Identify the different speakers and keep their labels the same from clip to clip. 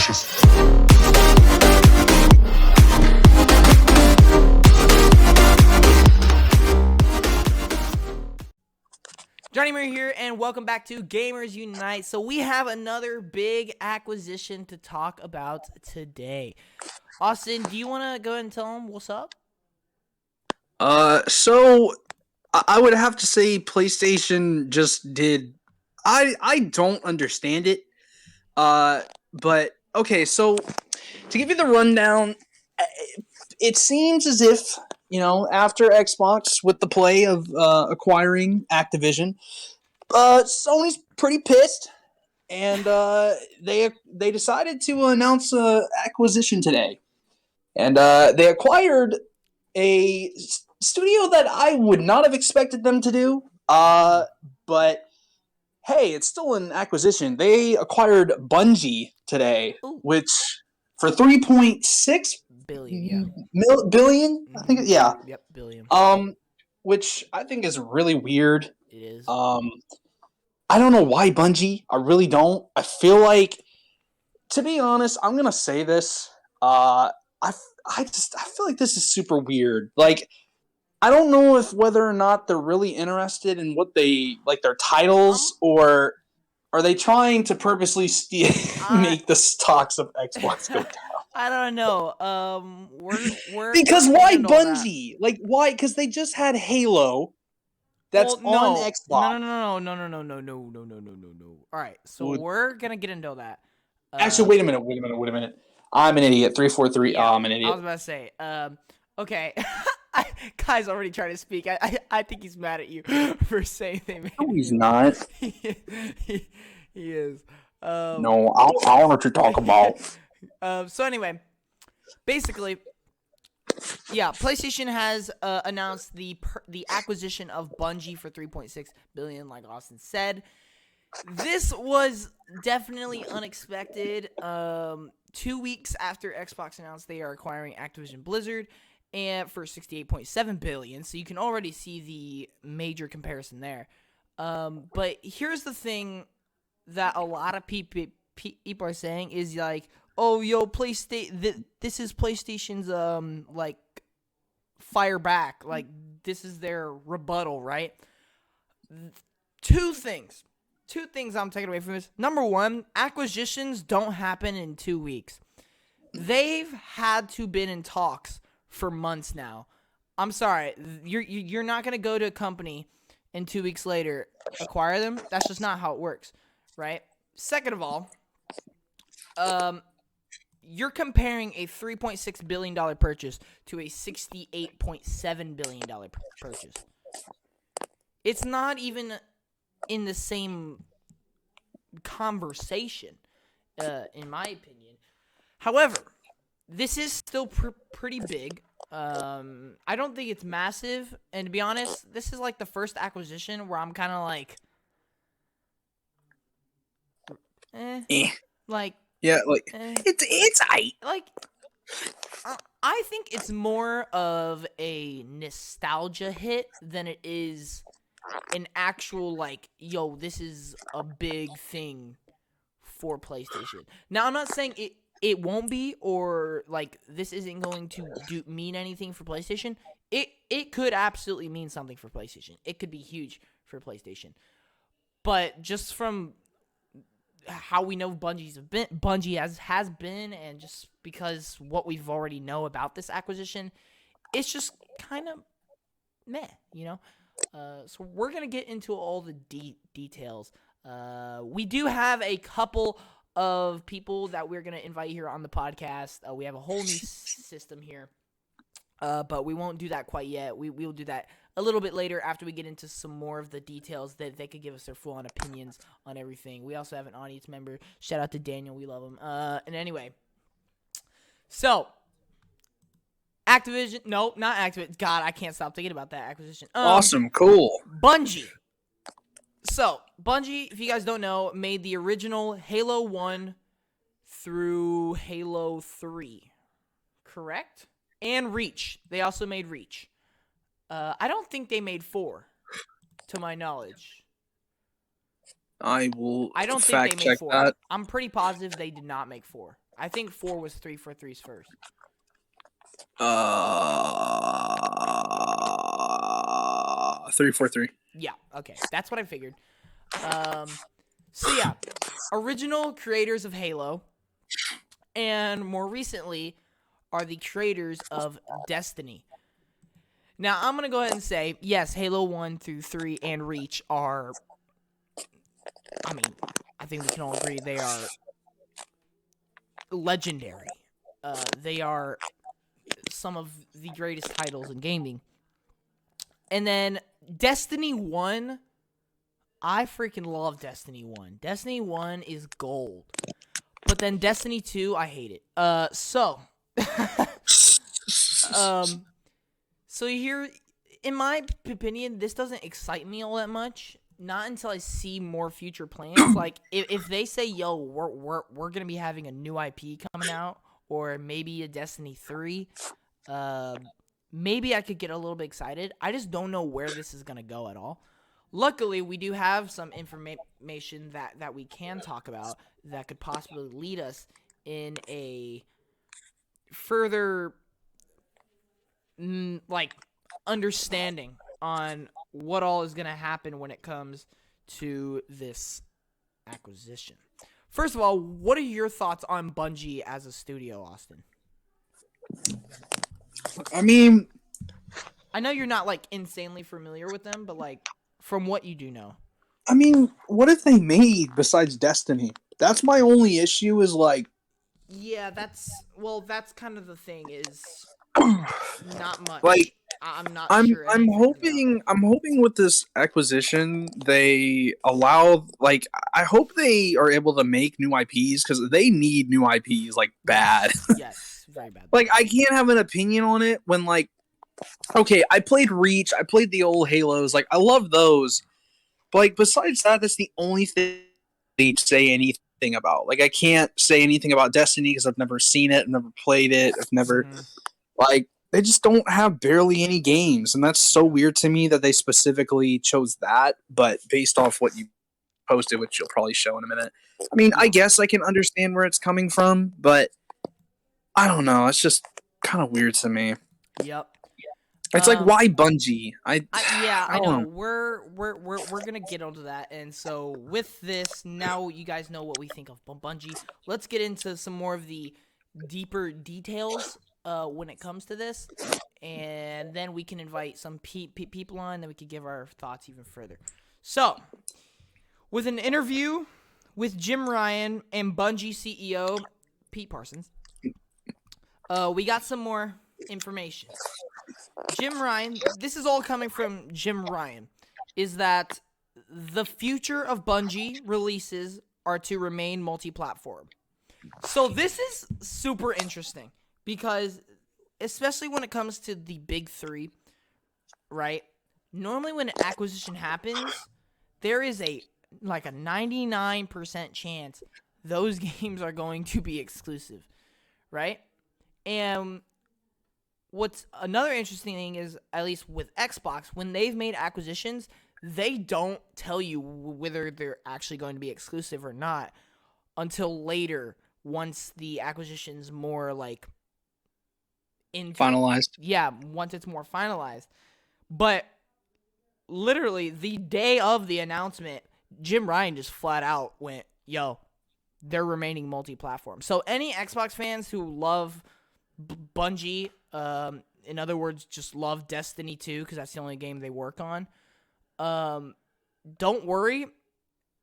Speaker 1: delicious.
Speaker 2: Johnny Murray here, and welcome back to Gamers Unite. So we have another big acquisition to talk about today. Austin, do you want to go ahead and tell them what's up?
Speaker 3: So I would have to say PlayStation just did. I don't understand it. But okay, so to give you the rundown, it seems as if, after Xbox with the play of acquiring Activision, Sony's pretty pissed, and they decided to announce a acquisition today, and they acquired a studio that I would not have expected them to do. But hey, it's still an acquisition. They acquired Bungie today,
Speaker 2: Ooh.
Speaker 3: which for 3.6
Speaker 2: billion,
Speaker 3: billion, I think. Yeah.
Speaker 2: Yep, billion.
Speaker 3: Which I think is really weird.
Speaker 2: It is.
Speaker 3: I don't know why Bungie. I really don't. I feel like, to be honest, I'm gonna say this. I feel like this is super weird. Like, I don't know whether or not they're really interested in what they like their titles, or are they trying to purposely make the stocks of Xbox go down?
Speaker 2: I don't know. We're
Speaker 3: because why Bungie? Like, why? Because they just had Halo. That's on Xbox.
Speaker 2: No. All right, so we're gonna get into that.
Speaker 3: Actually, wait a minute. I'm an idiot. 343.
Speaker 2: Yeah,
Speaker 3: I'm an idiot.
Speaker 2: I was about to say. Okay. Guy's already trying to speak. I think he's mad at you for saying they made.
Speaker 3: No, he's not.
Speaker 2: he is.
Speaker 3: No, I don't know what you're talking about.
Speaker 2: So anyway, basically, yeah, PlayStation has announced the acquisition of Bungie for $3.6 billion, like Austin said. This was definitely unexpected. 2 weeks after Xbox announced they are acquiring Activision Blizzard, and for $68.7 billion, so you can already see the major comparison there. But here's the thing that a lot of people are saying is like, oh, yo, this is PlayStation's like fire back, like this is their rebuttal, right? Two things I'm taking away from this. Number one, acquisitions don't happen in 2 weeks. They've had to been in talks for months now. I'm sorry, you're not gonna go to a company and 2 weeks later acquire them. That's just not how it works, right? Second of all, you're comparing a $3.6 billion purchase to a $68.7 billion purchase. It's not even in the same conversation, in my opinion. However, this is still pretty big. I don't think it's massive, and to be honest, this is like the first acquisition where I'm kind of like, like,
Speaker 3: yeah, like it's
Speaker 2: like. I think it's more of a nostalgia hit than it is an actual, like, yo, this is a big thing for PlayStation. Now, I'm not saying it won't be, or like this isn't going to mean anything for PlayStation. It could absolutely mean something for PlayStation. It could be huge for PlayStation. But just from how we know Bungie has been, and just because what we've already know about this acquisition, it's just kind of meh, you know? So we're going to get into all the details. We do have a couple of people that we're going to invite here on the podcast. We have a whole new system here, but we won't do that quite yet. We'll do that a little bit later after we get into some more of the details that they could give us their full-on opinions on everything. We also have an audience member. Shout out to Daniel. We love him. And anyway, so Activision. No, not Activision. God, I can't stop thinking about that acquisition.
Speaker 3: Awesome. Cool.
Speaker 2: Bungie. So, Bungie, if you guys don't know, made the original Halo 1 through Halo 3. Correct? And Reach. They also made Reach. I don't think they made 4, to my knowledge.
Speaker 3: I will
Speaker 2: I don't
Speaker 3: fact
Speaker 2: think they made
Speaker 3: check
Speaker 2: 4.
Speaker 3: that.
Speaker 2: I'm pretty positive they did not make 4. I think 4 was 343's first.
Speaker 3: 343.
Speaker 2: Yeah, okay. That's what I figured. So yeah, original creators of Halo, and more recently are the creators of Destiny. Now, I'm going to go ahead and say, yes, Halo 1 through 3 and Reach are, I mean, I think we can all agree they are legendary. They are some of the greatest titles in gaming. And then Destiny 1, I freaking love Destiny 1. Destiny 1 is gold. But then Destiny 2, I hate it. Um, so here, in my opinion, this doesn't excite me all that much. Not until I see more future plans. Like if they say, "Yo, we're gonna be having a new IP coming out, or maybe a Destiny 3," maybe I could get a little bit excited. I just don't know where this is gonna go at all. Luckily, we do have some information that we can talk about that could possibly lead us in a further like understanding on what all is going to happen when it comes to this acquisition. First of all, what are your thoughts on Bungie as a studio, Austin?
Speaker 3: I mean,
Speaker 2: I know you're not like insanely familiar with them, but like from what you do know.
Speaker 3: what have they made besides Destiny? That's my only issue. Is like,
Speaker 2: Yeah, that's kind of the thing is not much.
Speaker 3: like
Speaker 2: I'm not
Speaker 3: I'm
Speaker 2: sure
Speaker 3: I'm
Speaker 2: anything about.
Speaker 3: hoping with this acquisition they allow, like, I hope they are able to make new IPs because they need new IPs like bad.
Speaker 2: Yes, very bad.
Speaker 3: Like, I can't have an opinion on it when, like, okay, I played Reach, I played the old Halos, like, I love those, but like besides that, that's the only thing I say anything about. Like, I can't say anything about Destiny because I've never seen it, I've never played it, I've never, like, they just don't have barely any games, and that's so weird to me that they specifically chose that. But based off what you posted, which you'll probably show in a minute, I mean, I
Speaker 2: Yeah.
Speaker 3: guess I can understand where it's coming from, but I don't know. It's just kind of weird to me.
Speaker 2: Yep.
Speaker 3: It's like, why Bungie?
Speaker 2: Yeah,
Speaker 3: I
Speaker 2: I
Speaker 3: don't
Speaker 2: know.
Speaker 3: know.
Speaker 2: We're gonna get onto that, and so with this, now you guys know what we think of Bungie. Let's get into some more of the deeper details when it comes to this, and then we can invite some people on, then we can give our thoughts even further. So, with an interview with Jim Ryan and Bungie CEO Pete Parsons, we got some more information. Jim Ryan, this is all coming from Jim Ryan, is that the future of Bungie releases are to remain multi-platform. So this is super interesting because especially when it comes to the big three, right? Normally when an acquisition happens, there is a 99% chance those games are going to be exclusive, right? And what's another interesting thing is, at least with Xbox, when they've made acquisitions, they don't tell you whether they're actually going to be exclusive or not until later, once the acquisition's more like into
Speaker 3: Finalized.
Speaker 2: yeah, once it's more finalized. But literally the day of the announcement, Jim Ryan just flat out went, "Yo, they're remaining multi-platform." So any Xbox fans who love Bungie, in other words, just love Destiny 2 because that's the only game they work on, don't worry.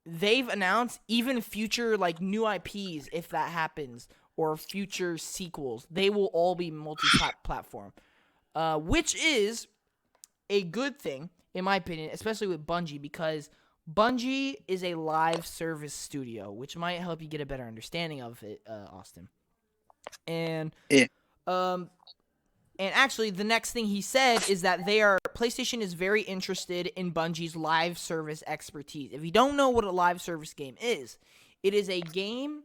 Speaker 2: They've announced even future like new IPs, if that happens, or future sequels. They will all be multi-platform, which is a good thing in my opinion, especially with Bungie, because Bungie is a live service studio, which might help you get a better understanding of it, Austin. And
Speaker 3: Yeah.
Speaker 2: um, and actually, the next thing he said is that PlayStation is very interested in Bungie's live service expertise. If you don't know what a live service game is, it is a game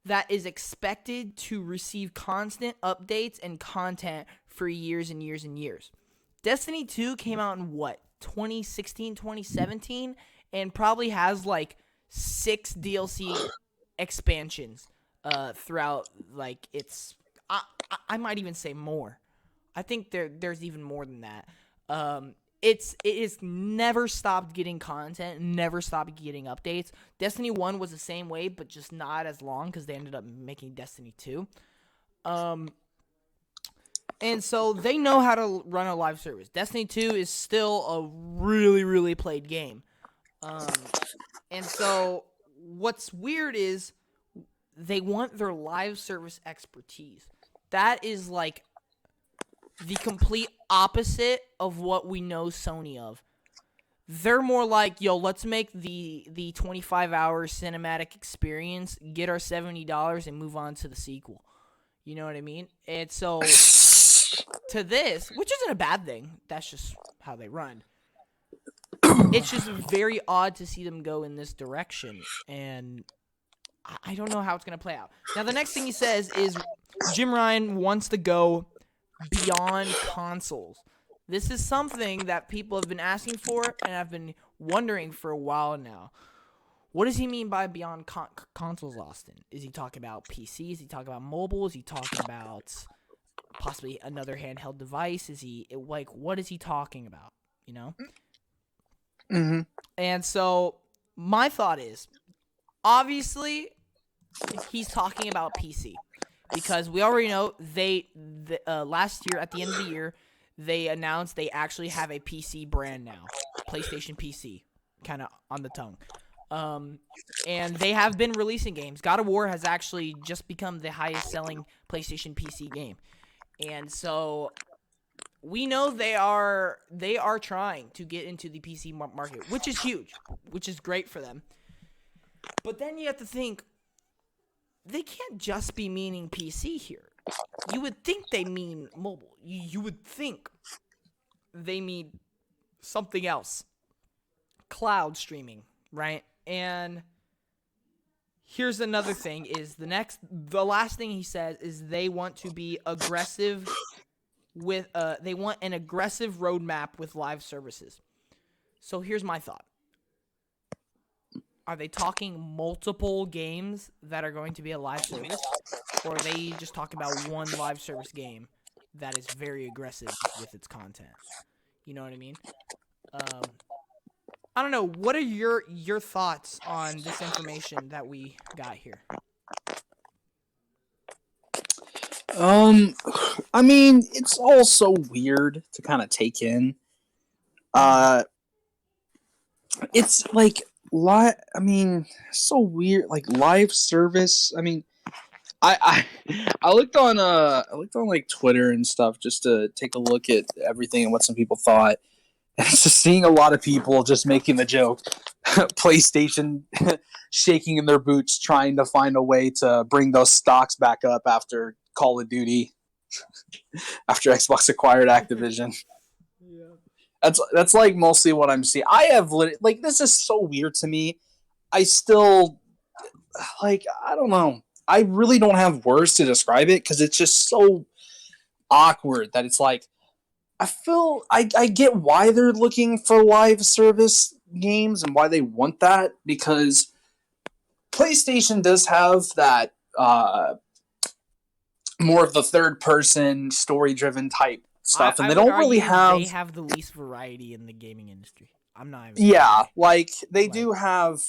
Speaker 2: that is expected to receive constant updates and content for years and years and years. Destiny 2 came out in what, 2016, 2017, and probably has like 6 DLC expansions. throughout like its. I might even say more. I think there's even more than that. It is never stopped getting content, never stopped getting updates. Destiny 1 was the same way, but just not as long because they ended up making Destiny 2. And so they know how to run a live service. Destiny 2 is still a really, really played game. And so what's weird is they want their live service expertise. That is like the complete opposite of what we know Sony of. They're more like, yo, let's make the 25-hour cinematic experience, get our $70 and move on to the sequel. You know what I mean? And so to this, which isn't a bad thing, that's just how they run. It's just very odd to see them go in this direction, and I don't know how it's going to play out. Now, the next thing he says is Jim Ryan wants to go beyond consoles. This is something that people have been asking for, and I've been wondering for a while now. What does he mean by beyond consoles, Austin? Is he talking about PC? Is he talking about mobile? Is he talking about possibly another handheld device? Is he like, what is he talking about? You know?
Speaker 3: Mm-hmm.
Speaker 2: And so my thought is, obviously, he's talking about PC because we already know last year at the end of the year they announced they actually have a PC brand now, PlayStation PC, kind of on the tongue. And they have been releasing games. God of War has actually just become the highest selling PlayStation PC game. And so we know they are trying to get into the PC market, which is huge, which is great for them. But then you have to think, they can't just be meaning PC here. You would think they mean mobile. You would think they mean something else. Cloud streaming, right? And here's another thing is the last thing he says is they want to be aggressive with they want an aggressive roadmap with live services. So here's my thought. Are they talking multiple games that are going to be a live service? Or are they just talking about one live service game that is very aggressive with its content? You know what I mean? I don't know. What are your thoughts on this information that we got here?
Speaker 3: I mean, it's all so weird to kind of take in. It's like I mean, so weird. Like live service. I mean, I looked on like Twitter and stuff just to take a look at everything and what some people thought. And it's just seeing a lot of people just making the joke, PlayStation shaking in their boots, trying to find a way to bring those stocks back up after Call of Duty, after Xbox acquired Activision.
Speaker 2: Yeah.
Speaker 3: That's like mostly what I'm seeing. I have like this is so weird to me. I still like I don't know. I really don't have words to describe it because it's just so awkward that it's like I feel I get why they're looking for live service games and why they want that because PlayStation does have that more of the third person story driven type stuff, and
Speaker 2: I
Speaker 3: they
Speaker 2: would
Speaker 3: don't really
Speaker 2: argue
Speaker 3: have.
Speaker 2: they have the least variety in the gaming industry. I'm not even.
Speaker 3: Yeah, like they
Speaker 2: Like,
Speaker 3: do have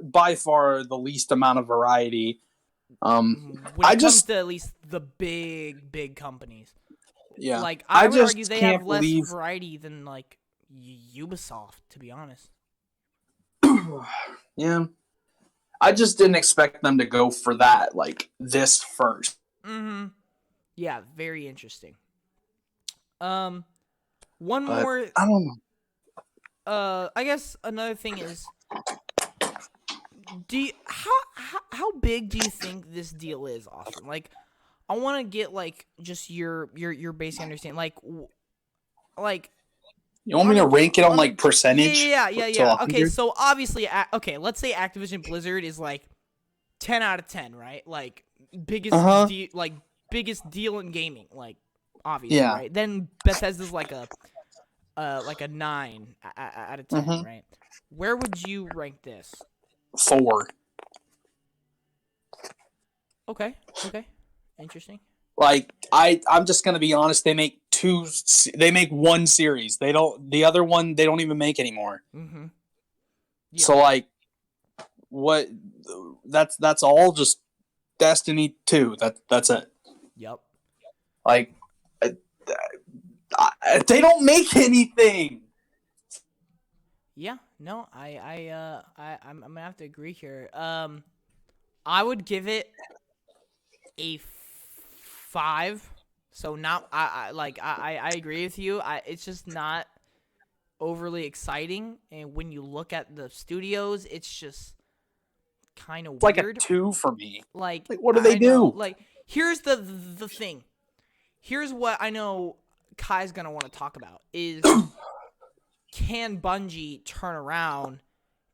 Speaker 3: by far the least amount of variety.
Speaker 2: when
Speaker 3: I
Speaker 2: it comes
Speaker 3: just
Speaker 2: to at least the big companies.
Speaker 3: yeah,
Speaker 2: Like
Speaker 3: I
Speaker 2: I would argue
Speaker 3: just
Speaker 2: they have
Speaker 3: can't
Speaker 2: less
Speaker 3: believe.
Speaker 2: variety than like Ubisoft, to be honest.
Speaker 3: Yeah, I just didn't expect them to go for that like this first.
Speaker 2: Mm-hmm. Yeah, very interesting. Um, one
Speaker 3: But
Speaker 2: more.
Speaker 3: I don't know.
Speaker 2: I guess another thing is, how big do you think this deal is, Austin? Like, I want to get like just your basic understanding. Like
Speaker 3: You want me
Speaker 2: on
Speaker 3: to
Speaker 2: a
Speaker 3: rank it on
Speaker 2: on a
Speaker 3: like percentage to
Speaker 2: Okay,
Speaker 3: 100?
Speaker 2: so obviously, okay, let's say Activision Blizzard is like 10 out of 10, right? Like
Speaker 3: Uh
Speaker 2: biggest
Speaker 3: huh.
Speaker 2: biggest deal in gaming, like obviously,
Speaker 3: Yeah.
Speaker 2: right? Then Bethesda's like a 9 out of 10,
Speaker 3: Mm-hmm.
Speaker 2: right? Where would you rank this?
Speaker 3: 4.
Speaker 2: Okay. Okay. Interesting.
Speaker 3: Like I'm just gonna be honest. They make one series. They don't. The other one they don't even make anymore.
Speaker 2: Mm-hmm. Yeah.
Speaker 3: So like, what? That's all. Just Destiny 2. That's it.
Speaker 2: Yep.
Speaker 3: Like, they don't make anything.
Speaker 2: Yeah. No, I'm gonna have to agree here. I would give it a 5. So not I agree with you. It's just not overly exciting, and when you look at the studios, it's just kind of
Speaker 3: It's like a
Speaker 2: weird.
Speaker 3: 2 for me.
Speaker 2: Like
Speaker 3: Like, what do they
Speaker 2: I know,
Speaker 3: do?
Speaker 2: like here's the thing. Here's what I know Kai's gonna want to talk about is can Bungie turn around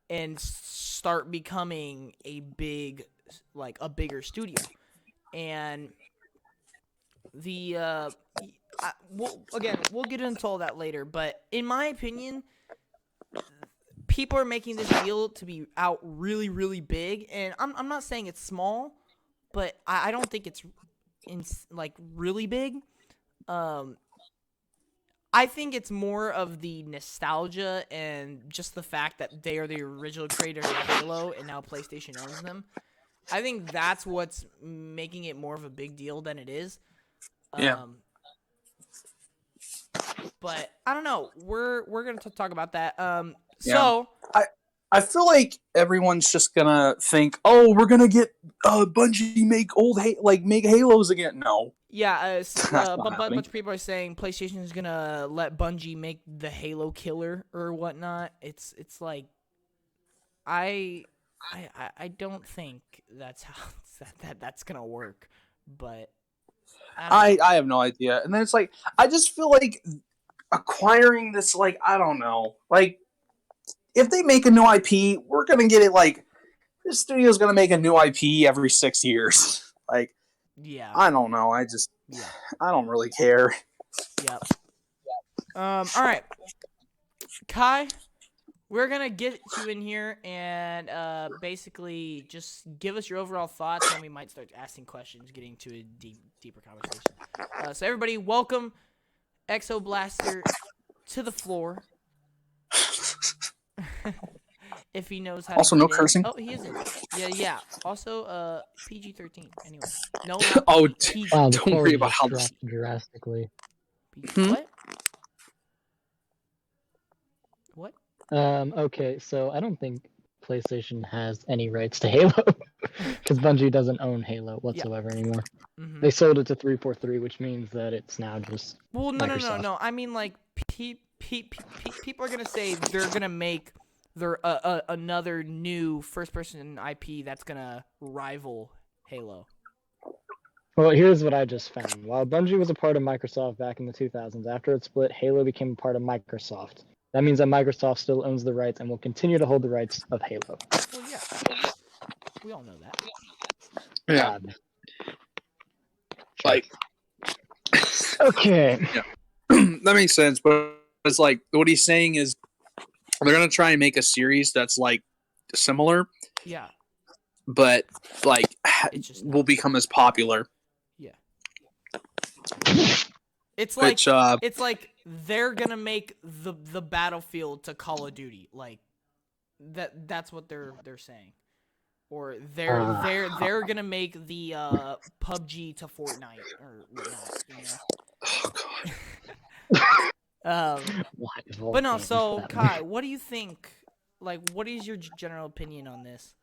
Speaker 2: and start becoming a bigger studio, and we'll get into all that later, but in my opinion, people are making this deal to be out really, really big, and I'm not saying it's small, but I don't think it's really big. Um, I think it's more of the nostalgia and just the fact that they are the original creators of Halo, and now PlayStation owns them. I think that's what's making it more of a big deal than it is.
Speaker 3: Yeah.
Speaker 2: But I don't know. We're gonna talk about that.
Speaker 3: Yeah.
Speaker 2: So
Speaker 3: I feel like everyone's just gonna think, oh, we're gonna get Bungie make Halos again. No,
Speaker 2: yeah,
Speaker 3: that's not
Speaker 2: but a
Speaker 3: happening.
Speaker 2: bunch of people are saying PlayStation is gonna let Bungie make the Halo killer or whatnot. It's like I I don't think that's how that's gonna work. But I don't know.
Speaker 3: I have no idea. And then it's like I just feel like acquiring this, like, I don't know, like if they make a new IP, we're gonna get it. Like, this studio's gonna make a new IP every 6 years. Like,
Speaker 2: Yeah.
Speaker 3: I don't know.
Speaker 2: Yeah.
Speaker 3: I don't really care.
Speaker 2: Yep. All right, Kai. We're gonna get you in here and basically just give us your overall thoughts, and we might start asking questions, getting to a deeper conversation. So everybody, welcome Exo Blaster to the floor. If he knows how to
Speaker 3: Also,
Speaker 2: get
Speaker 3: no
Speaker 2: in.
Speaker 3: cursing.
Speaker 2: Oh, he is in. Yeah. Also, PG-13. Anyway, no, not
Speaker 3: Oh,
Speaker 2: PG.
Speaker 1: Wow, the
Speaker 3: don't worry
Speaker 1: quality
Speaker 3: about
Speaker 1: just
Speaker 3: how this.
Speaker 1: dropped drastically.
Speaker 2: What? What?
Speaker 1: Okay, so I don't think PlayStation has any rights to Halo because Bungie doesn't own Halo whatsoever anymore.
Speaker 2: Mm-hmm.
Speaker 1: They sold it to 343, which means that it's now just
Speaker 2: Well,
Speaker 1: Microsoft.
Speaker 2: no. I mean, like, people are gonna say they're gonna make their another new first-person IP that's gonna rival Halo.
Speaker 1: Well, here's what I just found. While Bungie was a part of Microsoft back in the 2000s, after it split, Halo became a part of Microsoft. That means that Microsoft still owns the rights and will continue to hold the rights of Halo.
Speaker 2: Well, yeah, we all know that.
Speaker 3: Yeah. Like,
Speaker 1: okay.
Speaker 3: Yeah. That makes sense. But it's like, what he's saying is they're gonna try and make a series that's like similar,
Speaker 2: Yeah,
Speaker 3: but like
Speaker 2: it's just
Speaker 3: will
Speaker 2: not.
Speaker 3: become as popular.
Speaker 2: Yeah. It's
Speaker 3: Which
Speaker 2: like they're gonna make the Battlefield to Call of Duty, like that's what they're saying, or they're gonna make the PUBG to Fortnite or whatnot, you know.
Speaker 3: oh god.
Speaker 2: But no. So Kai, what do you think? Like, what is your general opinion on this?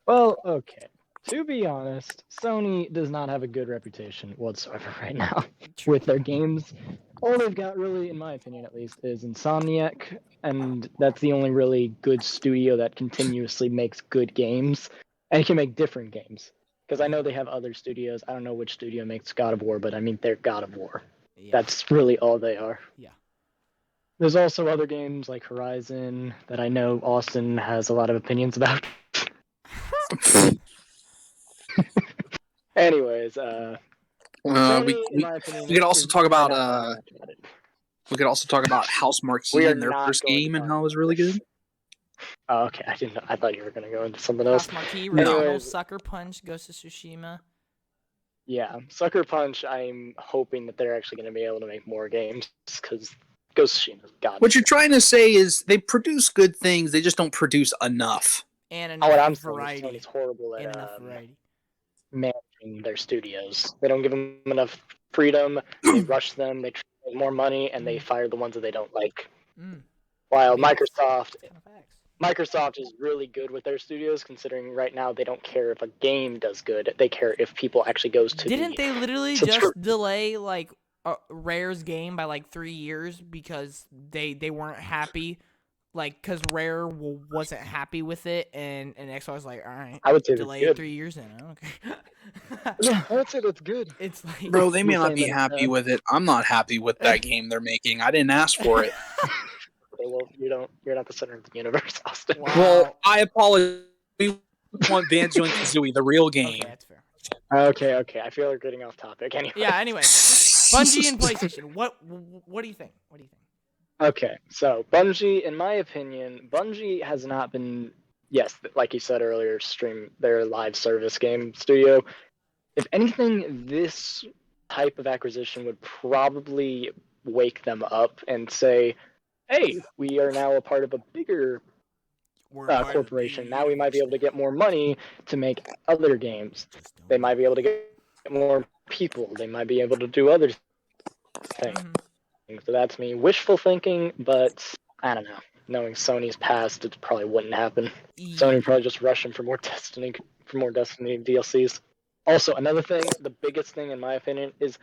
Speaker 1: Well, okay. To be honest, Sony does not have a good reputation whatsoever right now with their games. All they've got, really, in my opinion at least, is Insomniac, and that's the only really good studio that continuously makes good games and can make different games. Because I know they have other studios. I don't know which studio makes God of War, but I mean, they're God of War.
Speaker 2: Yeah.
Speaker 1: That's really all they are.
Speaker 2: Yeah.
Speaker 1: There's also other games like Horizon that I know Austin has a lot of opinions about. Anyways, Sony, in my opinion,
Speaker 3: we could also
Speaker 1: is
Speaker 3: talk about
Speaker 1: not much about it.
Speaker 3: we could also talk about House
Speaker 1: We
Speaker 3: Marquee
Speaker 1: are
Speaker 3: and their
Speaker 1: not
Speaker 3: first
Speaker 1: going to
Speaker 3: game and
Speaker 1: talk
Speaker 3: how it was
Speaker 1: about
Speaker 3: really
Speaker 1: this.
Speaker 3: good.
Speaker 1: Oh, okay, I didn't know. I thought you were gonna go into something else.
Speaker 2: House Marquee,
Speaker 3: No.
Speaker 2: Returnal,
Speaker 1: Anyways,
Speaker 2: Sucker Punch, Ghost of Tsushima.
Speaker 1: yeah, Sucker Punch. I'm hoping that they're actually gonna be able to make more games because Ghost of Tsushima's got.
Speaker 3: What you're trying to say is they produce good things, they just don't produce enough.
Speaker 2: And
Speaker 1: Oh, what I'm
Speaker 2: enough
Speaker 1: saying is
Speaker 2: variety.
Speaker 1: Sony's horrible at
Speaker 2: And enough variety.
Speaker 1: managing their studios. They don't give them enough freedom. They rush them. They try to make more money, and they fire the ones that they don't like.
Speaker 2: Mm.
Speaker 1: While
Speaker 2: I mean, that's
Speaker 1: Microsoft
Speaker 2: kind of facts.
Speaker 1: Microsoft is really good with their studios, considering right now they don't care if a game does good. They care if people actually goes to.
Speaker 2: Didn't they literally just delay like Rare's game by like 3 years because they weren't happy, like because Rare wasn't happy with it, and Xbox was like, all right,
Speaker 1: I would say
Speaker 2: delay
Speaker 1: that's
Speaker 2: it
Speaker 1: good.
Speaker 2: 3 years then. Okay.
Speaker 1: Yeah, I would say that's good.
Speaker 2: It's like,
Speaker 3: Bro, they may
Speaker 1: You're
Speaker 3: not
Speaker 1: saying
Speaker 3: be
Speaker 1: that
Speaker 3: happy with it. I'm not happy with that game they're making. I didn't ask for it.
Speaker 1: Okay, well, you're not the center of the universe, Austin.
Speaker 2: Wow.
Speaker 3: Well, I apologize. We want Banjo and Kazooie, the real game.
Speaker 2: Okay, that's fair.
Speaker 1: Okay. I feel like getting off topic. Anyway.
Speaker 2: Yeah. Anyway, Bungie and PlayStation. What do you think? What do you think?
Speaker 1: Okay, so Bungie, in my opinion, Bungie has not been, yes, like you said earlier, stream their live service game studio. If anything, this type of acquisition would probably wake them up and say, hey, we are now a part of a bigger corporation. Now we might be able to get more money to make other games. They might be able to get more people. They might be able to do other things. So that's me wishful thinking, but I don't know. Knowing Sony's past, it probably wouldn't happen. Sony probably just rushing for more Destiny DLCs. Also, another thing, the biggest thing in my opinion is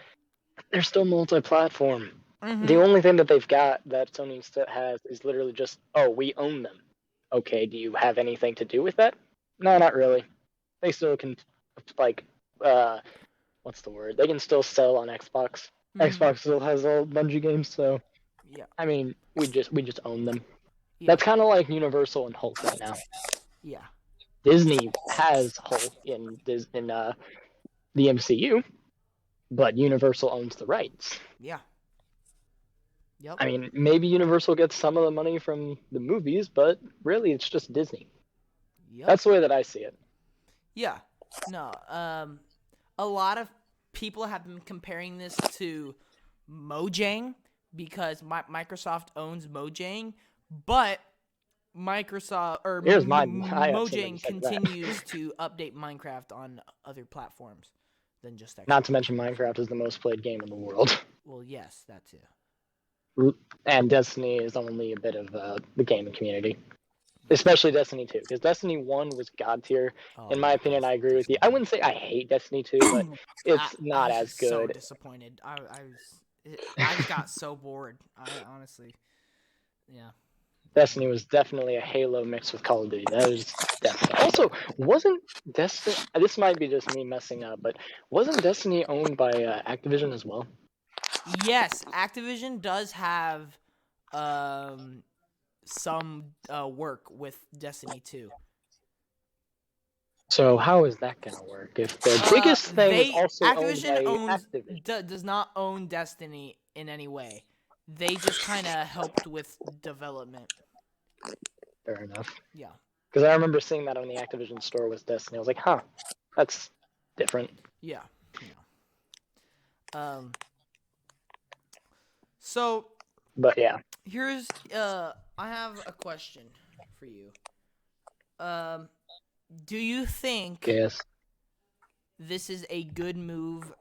Speaker 1: they're still multi-platform. The only thing that they've got that Sony still has is literally just, oh, we own them. Okay, do you have anything to do with that? No, not really. They still can, like, what's the word? They can still sell on Xbox. Xbox still has all Bungie games, so
Speaker 2: yeah.
Speaker 1: I mean, we just own them.
Speaker 2: Yeah.
Speaker 1: That's kind of like Universal and Hulk right now.
Speaker 2: Yeah.
Speaker 1: Disney has Hulk in the MCU, but Universal owns the rights.
Speaker 2: Yeah. Yep.
Speaker 1: I mean, maybe Universal gets some of the money from the movies, but really, it's just Disney.
Speaker 2: Yep.
Speaker 1: That's the way that I see it.
Speaker 2: Yeah. No. A lot of people have been comparing this to Mojang because Microsoft owns Mojang, but Mojang continues to update Minecraft on other platforms than just Xbox.
Speaker 1: Not to mention Minecraft is the most played game in the world.
Speaker 2: Well, yes, that too.
Speaker 1: And Destiny is only a bit of the gaming community. Especially Destiny 2, because Destiny 1 was god tier. In my opinion, I agree with you. I wouldn't say I hate Destiny 2, but it's not
Speaker 2: I was
Speaker 1: as good.
Speaker 2: So disappointed. I got so bored. I honestly, yeah.
Speaker 1: Destiny was definitely a Halo mixed with Call of Duty. That was definitely. Also, wasn't Destiny? This might be just me messing up, but wasn't Destiny owned by Activision as well?
Speaker 2: Yes, Activision does have some work with Destiny 2.
Speaker 1: So how is that gonna work? If the biggest thing is also
Speaker 2: Activision
Speaker 1: owned by Activision,
Speaker 2: does not own Destiny in any way. They just kind of helped with development.
Speaker 1: fair enough.
Speaker 2: Yeah.
Speaker 1: Because I remember seeing that on the Activision store with Destiny. I was like, huh, that's different.
Speaker 2: Yeah. So.
Speaker 1: But yeah.
Speaker 2: Here's I have a question for you. Do you think this is a good move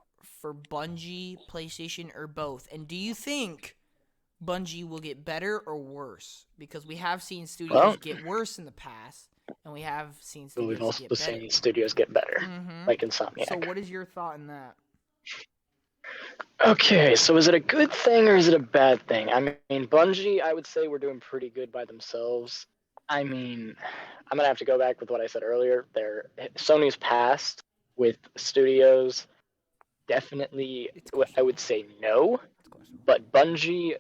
Speaker 2: for Bungie, PlayStation, or both? And do you think Bungie will get better or worse? Because we have seen studios get worse in the past, and we have seen studios
Speaker 1: we've also
Speaker 2: get better.
Speaker 1: seen studios get better, like Insomniac.
Speaker 2: So what is your thought on that?
Speaker 1: Okay, so is it a good thing or is it a bad thing? I mean, Bungie, I would say we're doing pretty good by themselves. I mean, I'm going to have to go back with what I said earlier. Sony's past with studios, definitely, I would say no. But Bungie,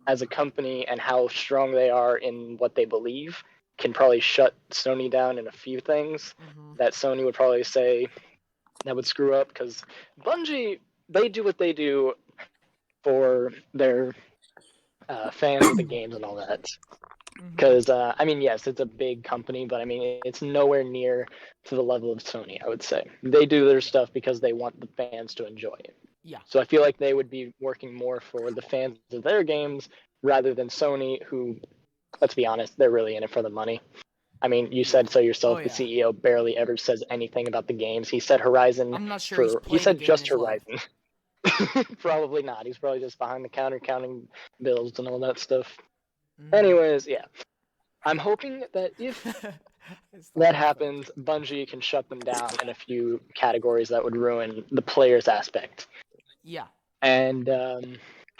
Speaker 1: as a company and how strong they are in what they believe, can probably shut Sony down in a few things that Sony would probably say that would screw up. Because Bungie, they do what they do for their fans of the games and all that. Because I mean, yes, it's a big company, but I mean, it's nowhere near to the level of Sony. I would say they do their stuff because they want the fans to enjoy it.
Speaker 2: Yeah.
Speaker 1: So I feel like they would be working more for the fans of their games rather than Sony, who, let's be honest, they're really in it for the money. I mean, you said so yourself.
Speaker 2: Oh,
Speaker 1: the
Speaker 2: yeah.
Speaker 1: CEO barely ever says anything about the games. He said Horizon.
Speaker 2: I'm not sure he's
Speaker 1: He
Speaker 2: played a
Speaker 1: said
Speaker 2: game
Speaker 1: just
Speaker 2: in his life.
Speaker 1: Horizon. Probably not. He's probably just behind the counter counting bills and all that stuff. Anyways, yeah. I'm hoping that if that happens, Bungie can shut them down in a few categories that would ruin the player's aspect.
Speaker 2: Yeah.
Speaker 1: And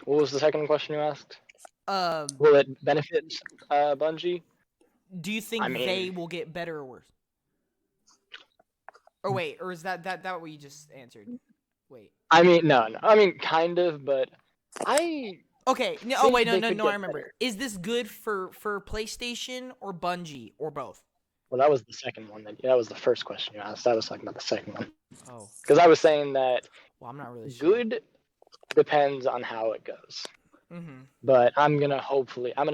Speaker 1: what was the second question you asked? Will it benefit Bungie?
Speaker 2: Do you think they will get better or worse? Or wait, or is that what you just answered? Wait.
Speaker 1: I mean, no. I mean, kind of, but
Speaker 2: Okay. No, oh wait, no. I remember.
Speaker 1: Better.
Speaker 2: Is this good for PlayStation or Bungie or both?
Speaker 1: Well, that was the second one. That was the first question you asked. I was talking about the second one.
Speaker 2: Oh.
Speaker 1: Because I was saying that.
Speaker 2: Well, I'm not really sure.
Speaker 1: Good depends on how it goes.
Speaker 2: Mm-hmm.
Speaker 1: But I'm gonna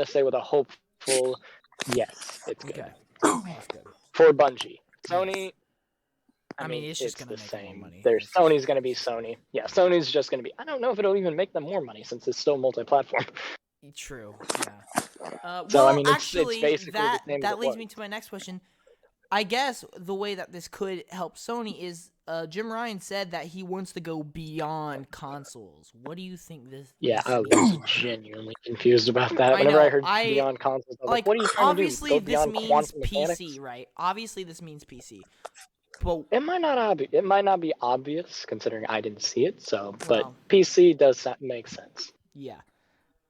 Speaker 1: say with a hopeful yes, it's good.
Speaker 2: Okay. That's good.
Speaker 1: For Bungie. Sony.
Speaker 2: I mean, it's just gonna
Speaker 1: the
Speaker 2: make
Speaker 1: same.
Speaker 2: more money.
Speaker 1: Sony's gonna be Sony. Yeah, Sony's just gonna be. I don't know if it'll even make them more money since it's still multi-platform.
Speaker 2: True. Yeah.
Speaker 1: So
Speaker 2: well,
Speaker 1: I mean,
Speaker 2: actually,
Speaker 1: it's basically
Speaker 2: that
Speaker 1: the same
Speaker 2: that leads me to my next question. I guess the way that this could help Sony is Jim Ryan said that he wants to go beyond consoles. What do you think this?
Speaker 1: Yeah,
Speaker 2: this
Speaker 1: I was genuinely confused about that. Whenever I heard beyond consoles, I was like, what are you trying to do?
Speaker 2: Obviously, this means PC,
Speaker 1: mechanics?
Speaker 2: right? Obviously, this means PC. But
Speaker 1: it might not be obvious considering I didn't see it. So, but PC does make sense.
Speaker 2: Yeah,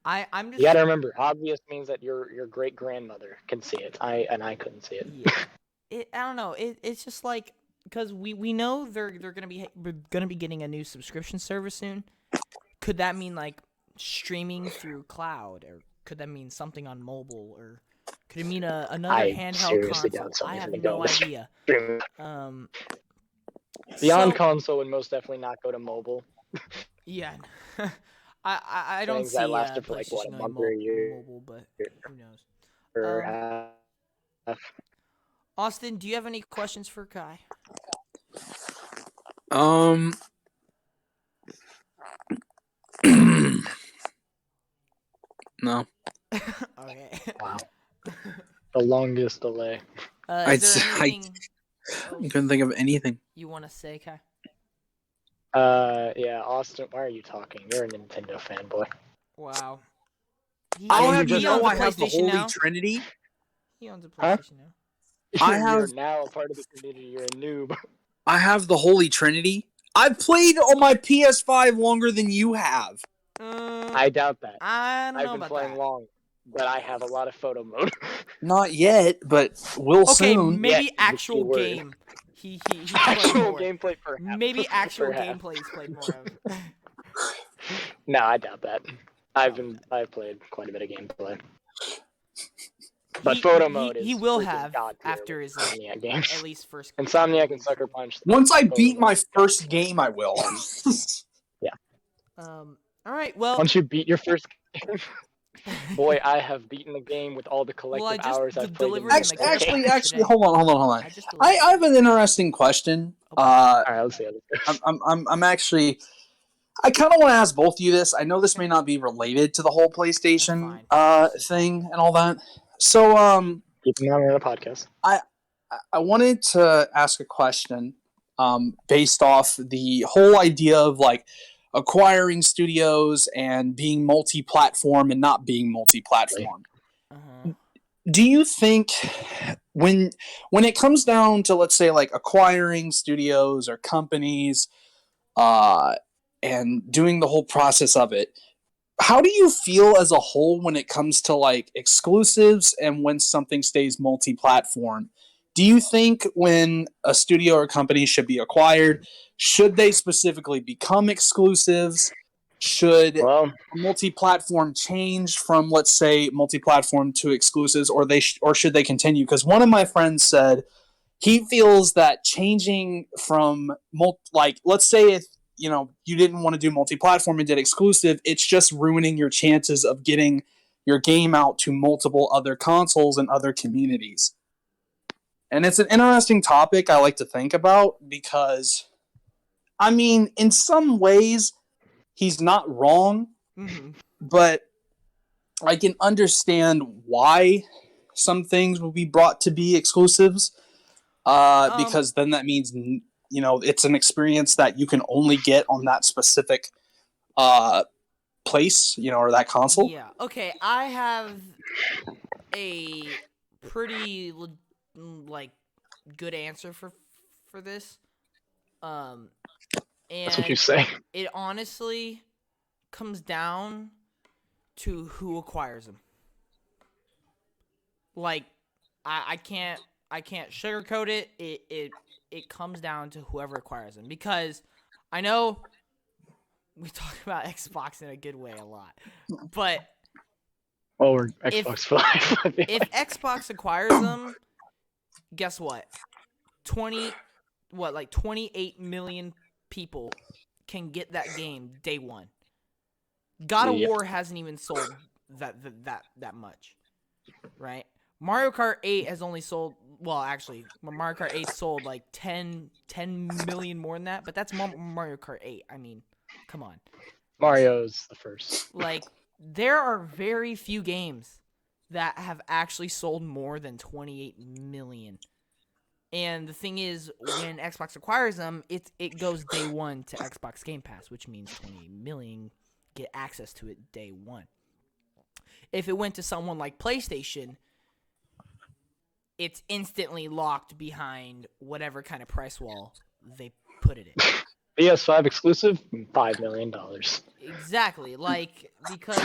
Speaker 2: I'm just.
Speaker 1: You gotta remember, obvious means that your great grandmother can see it. I couldn't see it.
Speaker 2: Yeah. I don't know. It's just like because we know they're gonna be getting a new subscription service soon. Could that mean like streaming through cloud, or could that mean something on mobile, or could it mean another handheld console? I have no idea.
Speaker 1: Beyond console would most definitely not go to mobile.
Speaker 2: Yeah. I don't see
Speaker 1: that lasted for like
Speaker 2: PlayStation
Speaker 1: a month or a year.
Speaker 2: mobile, but who knows?
Speaker 1: Or
Speaker 2: Austin, do you have any questions for Kai?
Speaker 3: No.
Speaker 2: Okay.
Speaker 1: Wow. The longest delay.
Speaker 3: I couldn't think of anything.
Speaker 2: You want to say, Kai?
Speaker 1: Yeah, Austin, why are you talking? You're a Nintendo fanboy.
Speaker 2: Wow.
Speaker 3: I have the Holy Trinity.
Speaker 2: He owns a PlayStation now.
Speaker 1: You're now a part of the community. You're a noob.
Speaker 3: I have the Holy Trinity. I've played on my PS5 longer than you have.
Speaker 1: I doubt that.
Speaker 2: I don't know about that.
Speaker 1: I've been playing long, but I have a lot of photo mode.
Speaker 3: Not yet, but we'll soon.
Speaker 2: Okay, maybe actual game. He
Speaker 1: actual gameplay perhaps.
Speaker 2: Maybe actual gameplay he's played more of.
Speaker 1: No, I doubt that. I've played quite a bit of gameplay. But photo mode is
Speaker 2: he will have after his
Speaker 1: games.
Speaker 2: At least first.
Speaker 1: Insomniac and Sucker Punch.
Speaker 3: Once I beat my first game, I will.
Speaker 1: Yeah.
Speaker 2: All right. Well.
Speaker 1: Once you beat your first game. Boy, I have beaten the game with all the collective hours I've played.
Speaker 3: Actually, hold on. I have an interesting question.
Speaker 1: All right, let's see.
Speaker 3: I'm actually. I kind of want to ask both of you this. I know this may not be related to the whole PlayStation thing and all that. So,
Speaker 1: keeping on the podcast.
Speaker 3: I wanted to ask a question, based off the whole idea of like acquiring studios and being multi-platform and not being multi-platform.
Speaker 2: Uh-huh.
Speaker 3: Do you think when it comes down to, let's say, like acquiring studios or companies, and doing the whole process of it, how do you feel as a whole when it comes to like exclusives and when something stays multi-platform? Do you think when a studio or company should be acquired, should they specifically become exclusives? Should multi-platform change from, let's say, multi-platform to exclusives, or should they continue? Because one of my friends said he feels that changing from let's say if you didn't want to do multi-platform and did exclusive, it's just ruining your chances of getting your game out to multiple other consoles and other communities. And it's an interesting topic I like to think about because, I mean, in some ways, he's not wrong, but I can understand why some things will be brought to be exclusives, because then that means, it's an experience that you can only get on that specific place, or that console.
Speaker 2: Yeah. Okay, I have a pretty good answer for this. And
Speaker 1: That's what you say.
Speaker 2: it honestly comes down to who acquires them. Like, I can't sugarcoat it. It comes down to whoever acquires them, because I know we talk about Xbox in a good way a lot, but
Speaker 1: we're Xbox for life.
Speaker 2: If Xbox acquires them, guess what? 28 million people can get that game day one. God of War hasn't even sold that much, right? Mario Kart 8 has only sold, Mario Kart 8 sold like 10 million more than that, but that's Mario Kart 8. I mean, come on.
Speaker 1: Mario's the first.
Speaker 2: Like, there are very few games that have actually sold more than 28 million. And the thing is, when Xbox acquires them, it goes day one to Xbox Game Pass, which means 28 million get access to it day one. If it went to someone like PlayStation, it's instantly locked behind whatever kind of price wall they put it in.
Speaker 1: PS5 exclusive, $5 million.
Speaker 2: Exactly, because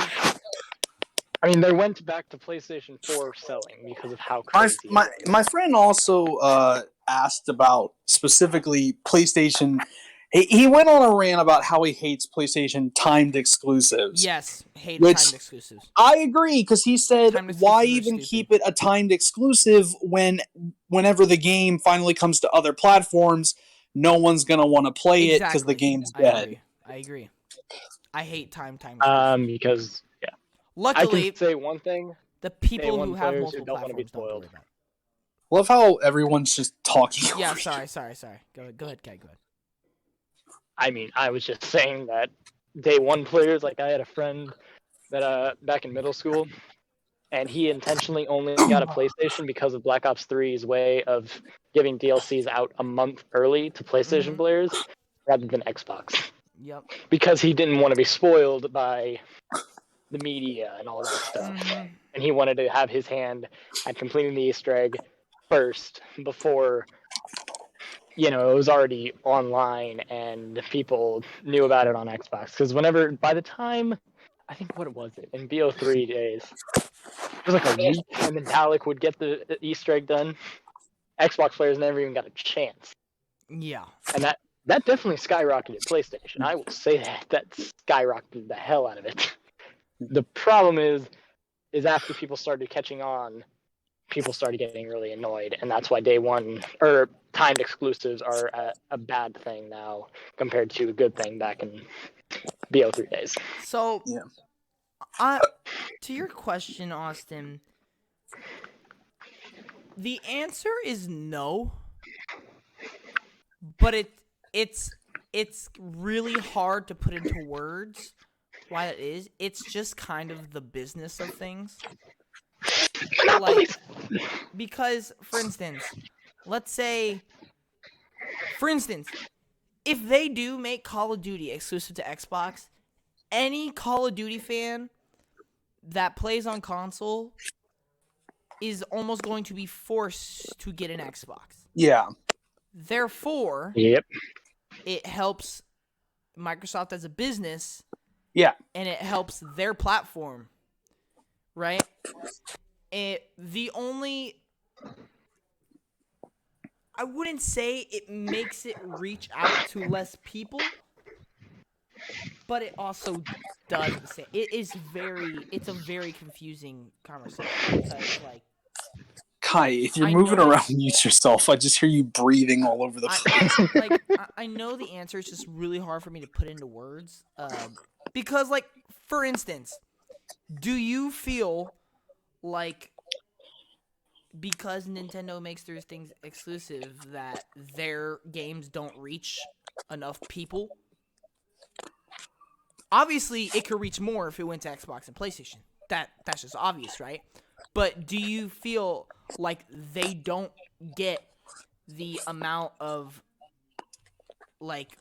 Speaker 1: I mean, they went back to PlayStation 4 selling because of how crazy.
Speaker 3: My friend also asked about specifically PlayStation. He went on a rant about how he hates PlayStation timed exclusives.
Speaker 2: Yes, timed exclusives.
Speaker 3: I agree, because he said, why even keep it a timed exclusive whenever the game finally comes to other platforms, no one's going to want to play it because the game's dead.
Speaker 2: I agree. I hate timed exclusives.
Speaker 1: Because, yeah.
Speaker 2: Luckily,
Speaker 1: I can say one thing.
Speaker 2: The people who have multiple
Speaker 1: don't want to be
Speaker 2: platforms don't
Speaker 1: spoiled.
Speaker 2: worry about it.
Speaker 3: Love how everyone's just talking.
Speaker 2: Yeah, sorry. Go ahead, Kai, go ahead.
Speaker 1: I mean, I was just saying that day one players, like I had a friend that back in middle school, and he intentionally only got a PlayStation because of Black Ops 3's way of giving DLCs out a month early to PlayStation players rather than Xbox.
Speaker 2: Yep.
Speaker 1: Because he didn't want to be spoiled by the media and all that stuff. And he wanted to have his hand at completing the Easter egg first before, it was already online and people knew about it on Xbox. Because by the time, I think, what was it, in BO3 days, it was like a week, and then Dalek would get the Easter egg done. Xbox players never even got a chance.
Speaker 2: Yeah.
Speaker 1: And that definitely skyrocketed PlayStation. I will say that skyrocketed the hell out of it. The problem is after people started catching on, people started getting really annoyed, and that's why day one or timed exclusives are a bad thing now compared to a good thing back in BO3 days.
Speaker 2: So, to your question, Austin, the answer is no, but it's really hard to put into words why that is. It's just kind of the business of things. Because, for instance, if they do make Call of Duty exclusive to Xbox, any Call of Duty fan that plays on console is almost going to be forced to get an Xbox.
Speaker 3: Yeah.
Speaker 2: Therefore, it helps Microsoft as a business.
Speaker 3: Yeah.
Speaker 2: And it helps their platform, right? I wouldn't say it makes it reach out to less people, but it also does the same. It's a very confusing conversation because,
Speaker 3: Kai, if you're moving around, mute yourself. I just hear you breathing all over the place.
Speaker 2: I know the answer is just really hard for me to put into words. Because, for instance, Do you feel like because Nintendo makes their things exclusive that their games don't reach enough people? Obviously, it could reach more if it went to Xbox and PlayStation. That's just obvious, right? But do you feel like they don't get the amount of like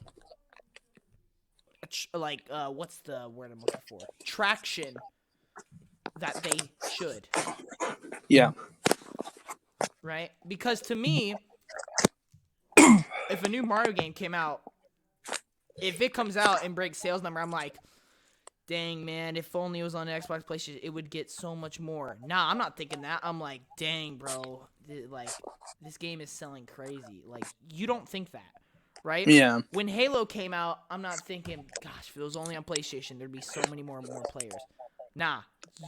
Speaker 2: what's the word I'm looking for? Traction that they should,
Speaker 3: Yeah.
Speaker 2: right? Because to me, if a new Mario game came out, if it comes out and breaks sales number, I'm like, dang, man, if only it was on Xbox, PlayStation, it would get so much more. Nah, I'm not thinking that. I'm like, dang, bro, like, this game is selling crazy. Like, you don't think that, right?
Speaker 3: Yeah.
Speaker 2: When Halo came out, I'm not thinking, gosh, if it was only on PlayStation, there'd be so many more players. Nah,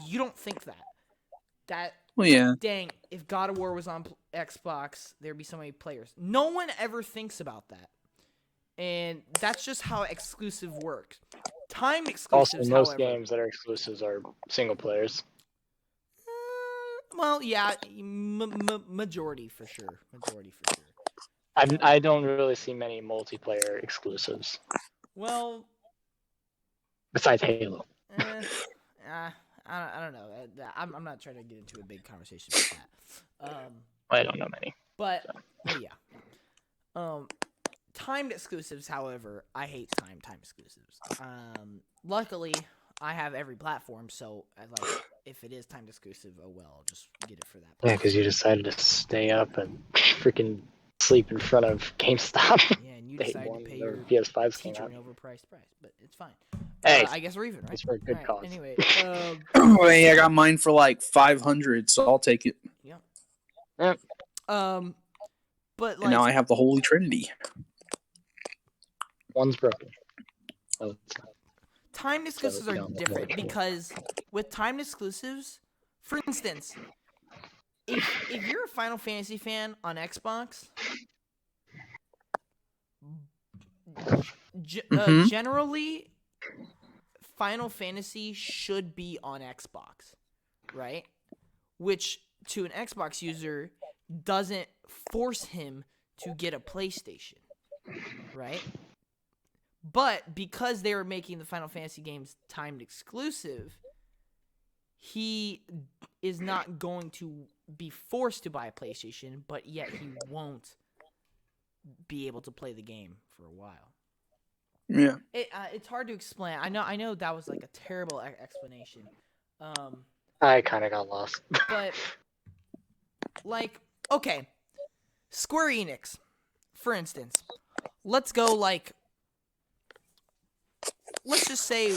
Speaker 2: you don't think that.
Speaker 3: Well, yeah.
Speaker 2: Dang, if God of War was on Xbox, there'd be so many players. No one ever thinks about that. And that's just how exclusive works. Timed exclusives,
Speaker 1: Also, most
Speaker 2: however,
Speaker 1: games that are exclusives are single players.
Speaker 2: well, yeah, majority for sure.
Speaker 1: I don't really see many multiplayer exclusives
Speaker 2: Well,
Speaker 1: besides Halo.
Speaker 2: I don't know. I'm not trying to get into a big conversation about that.
Speaker 1: I don't know many.
Speaker 2: But yeah. Timed exclusives, however, I hate timed exclusives. Luckily, I have every platform, so if it is timed exclusive, oh well, I'll just get it for that.
Speaker 1: Yeah, because you decided to stay up and freaking sleep in front of GameStop.
Speaker 2: Yeah, and you decided to pay your
Speaker 1: PS5s came
Speaker 2: teacher
Speaker 1: out.
Speaker 2: an overpriced price, but it's fine.
Speaker 1: Hey,
Speaker 2: I guess we're even, right?
Speaker 1: it's for a good cause.
Speaker 2: Anyway,
Speaker 3: Hey, I got mine for like 500, so I'll take it.
Speaker 1: Yeah.
Speaker 2: But like,
Speaker 3: And now I have the Holy Trinity.
Speaker 1: One's broken. Oh, it's not.
Speaker 2: timed exclusives are different because with timed exclusives, for instance, if you're a Final Fantasy fan on Xbox, generally Final Fantasy should be on Xbox, right? Which to an Xbox user doesn't force him to get a PlayStation, right? But because they were making the Final Fantasy games timed exclusive, he is not going to be forced to buy a PlayStation, but yet he won't be able to play the game for a while.
Speaker 3: Yeah.
Speaker 2: It's hard to explain. I know that was like a terrible explanation.
Speaker 1: I kind of got lost.
Speaker 2: But like, okay, Square Enix, for instance, let's go like, let's just say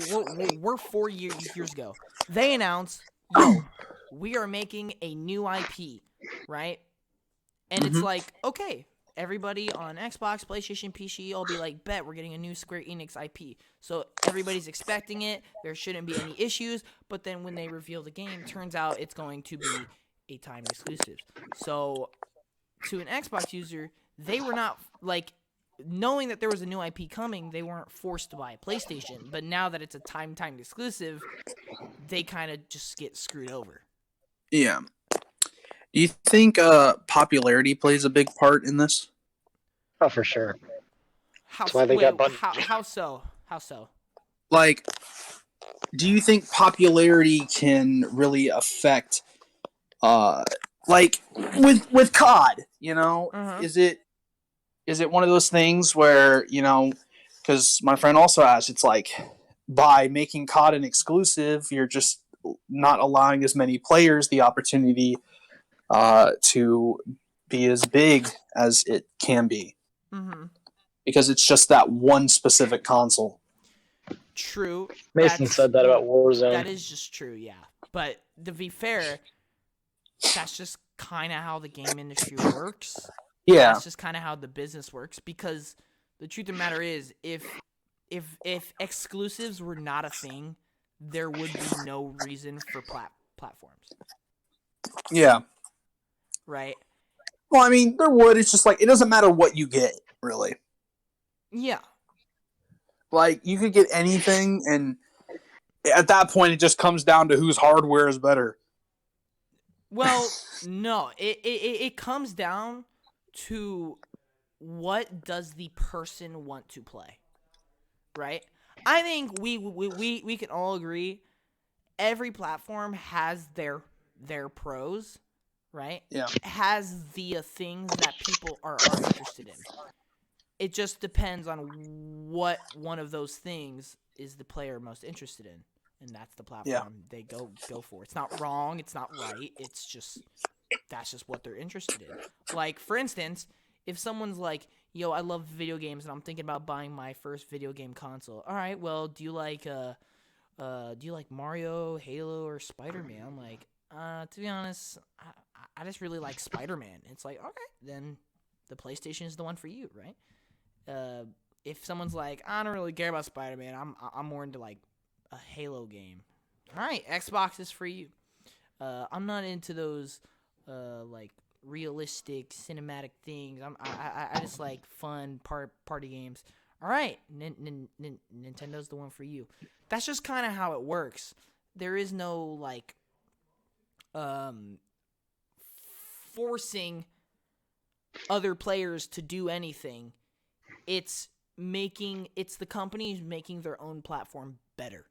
Speaker 2: we're 4 years ago. They announced, yo, we are making a new IP, right? And it's like, okay, everybody on Xbox, PlayStation, PC, all be like, bet we're getting a new Square Enix IP. So everybody's expecting it. There shouldn't be any issues. But then when they reveal the game, turns out it's going to be a timed exclusive. So to an Xbox user, they were not like, knowing that there was a new IP coming, they weren't forced to buy a PlayStation. But now that it's a timed exclusive, they kind of just get screwed over.
Speaker 3: Yeah. Do you think popularity plays a big part in this?
Speaker 1: Oh, for sure.
Speaker 2: How so? How so?
Speaker 3: Like, do you think popularity can really affect, like with COD? You know, is it one of those things where, you know, because my friend also asked, it's like by making COD an exclusive, you're just not allowing as many players the opportunity to be as big as it can be. Because it's just that one specific console.
Speaker 2: True.
Speaker 1: Mason said that about Warzone.
Speaker 2: That is just true, yeah. But to be fair, that's just kind of how the game industry works.
Speaker 3: Yeah.
Speaker 2: That's just kind of how the business works. Because the truth of the matter is, if exclusives were not a thing, there would be no reason for platforms.
Speaker 3: Yeah.
Speaker 2: Right?
Speaker 3: Well, I mean, there would. It's just like, it doesn't matter what you get, really.
Speaker 2: Yeah.
Speaker 3: Like, you could get anything, and at that point, it just comes down to whose hardware is better.
Speaker 2: Well, no, it comes down to what does the person want to play, right? I think we can all agree every platform has their pros, right?
Speaker 3: Yeah.
Speaker 2: Has the things that people are interested in. It just depends on what one of those things is the player most interested in, and that's the platform they go for. It's not wrong, it's not right. It's just that's just what they're interested in. Like, for instance, if someone's like, "Yo, I love video games, and I'm thinking about buying my first video game console." All right, well, do you like Mario, Halo, or Spider-Man? I'm like, to be honest, I just really like Spider-Man. It's like, okay, then the PlayStation is the one for you, right? If someone's like, I don't really care about Spider-Man, I'm more into like a Halo game. All right, Xbox is for you. I'm not into those like realistic cinematic things. I just like fun party games. All right, Nintendo's the one for you. That's just kind of how it works. There is no like forcing other players to do anything. It's the companies making their own platform better.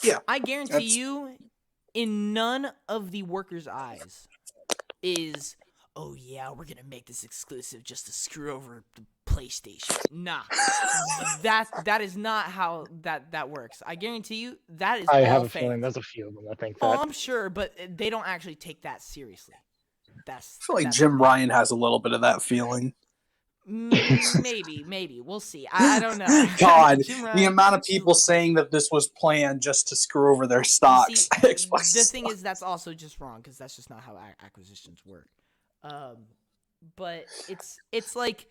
Speaker 3: Yeah.
Speaker 2: I guarantee you, in none of the workers' eyes is, oh yeah, we're gonna make this exclusive just to screw over the PlayStation. Nah. that is not how that works. I guarantee you that is
Speaker 1: I
Speaker 2: all
Speaker 1: have a
Speaker 2: fake.
Speaker 1: feeling there's a few of them that think that.
Speaker 2: Oh, I'm sure, but they don't actually take that seriously.
Speaker 3: I feel like Jim
Speaker 2: the
Speaker 3: Ryan has a little bit of that feeling.
Speaker 2: Maybe. We'll see. I don't know.
Speaker 3: God,
Speaker 2: Jim
Speaker 3: the
Speaker 2: Ryan,
Speaker 3: amount of people saying that this was planned just to screw over their stocks.
Speaker 2: See, the thing is, that's also just wrong because that's just not how acquisitions work. But it's like,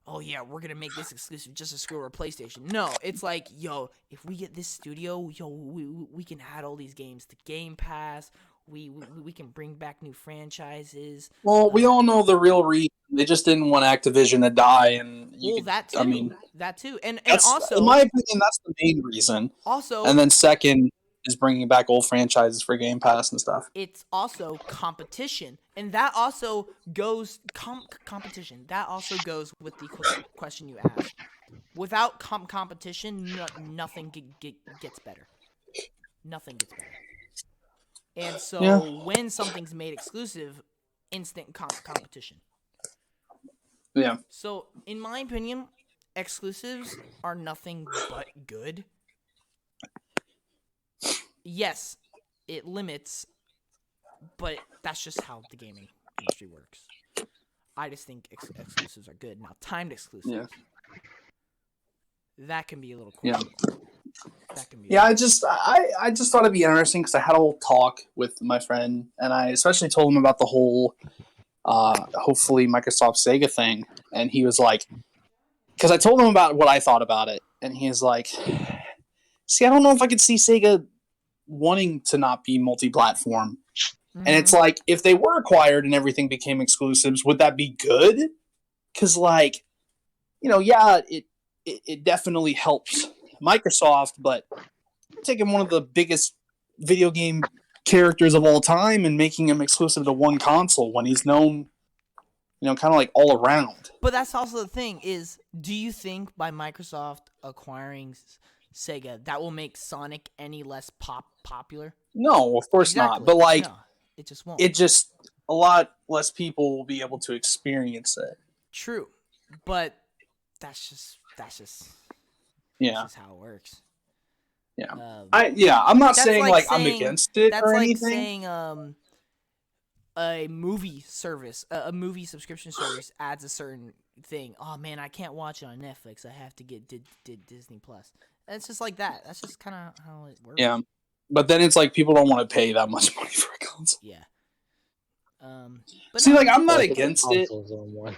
Speaker 2: oh yeah, we're gonna make this exclusive just to screw over PlayStation. No, it's like, yo, if we get this studio, yo, we can add all these games to Game Pass. We can bring back new franchises.
Speaker 3: Well, we all know the real reason. They just didn't want Activision to die, and
Speaker 2: that too.
Speaker 3: I mean,
Speaker 2: that too, and
Speaker 3: that's,
Speaker 2: also,
Speaker 3: in my opinion, that's the main reason.
Speaker 2: Also,
Speaker 3: and then second is bringing back old franchises for Game Pass and stuff.
Speaker 2: It's also competition, and that also goes competition. That also goes with the question you asked. Without competition, nothing gets better. Nothing gets better. And so when something's made exclusive, instant competition.
Speaker 3: Yeah.
Speaker 2: So in my opinion, exclusives are nothing but good. Yes, it limits, but that's just how the gaming industry works. I just think exclusives are good. Now, timed exclusives, that can be a little questionable. That can be.
Speaker 3: Yeah, I just thought it'd be interesting because I had a whole talk with my friend, and I especially told him about the whole, hopefully Microsoft Sega thing, and he was like, because I told him about what I thought about it, and he was like, see, I don't know if I could see Sega wanting to not be multi-platform. Mm-hmm. And it's like, if they were acquired and everything became exclusives, would that be good? Because, like, yeah, it definitely helps Microsoft, but taking one of the biggest video game characters of all time and making him exclusive to one console when he's known, kind of like all around.
Speaker 2: But that's also the thing is, do you think by Microsoft acquiring Sega, that will make Sonic any less popular?
Speaker 3: No, of course not. But like,
Speaker 2: no, it just won't.
Speaker 3: It just a lot less people will be able to experience it.
Speaker 2: True, but that's just how it works.
Speaker 3: Yeah, I'm not saying like I'm against it or anything.
Speaker 2: That's like saying a movie service, a movie subscription service adds a certain thing. Oh man, I can't watch it on Netflix. I have to get Disney Plus. It's just like that. That's just kind of how it works.
Speaker 3: Yeah, but then it's like people don't want to pay that much money for a console.
Speaker 2: Yeah.
Speaker 3: But see, like I'm not against it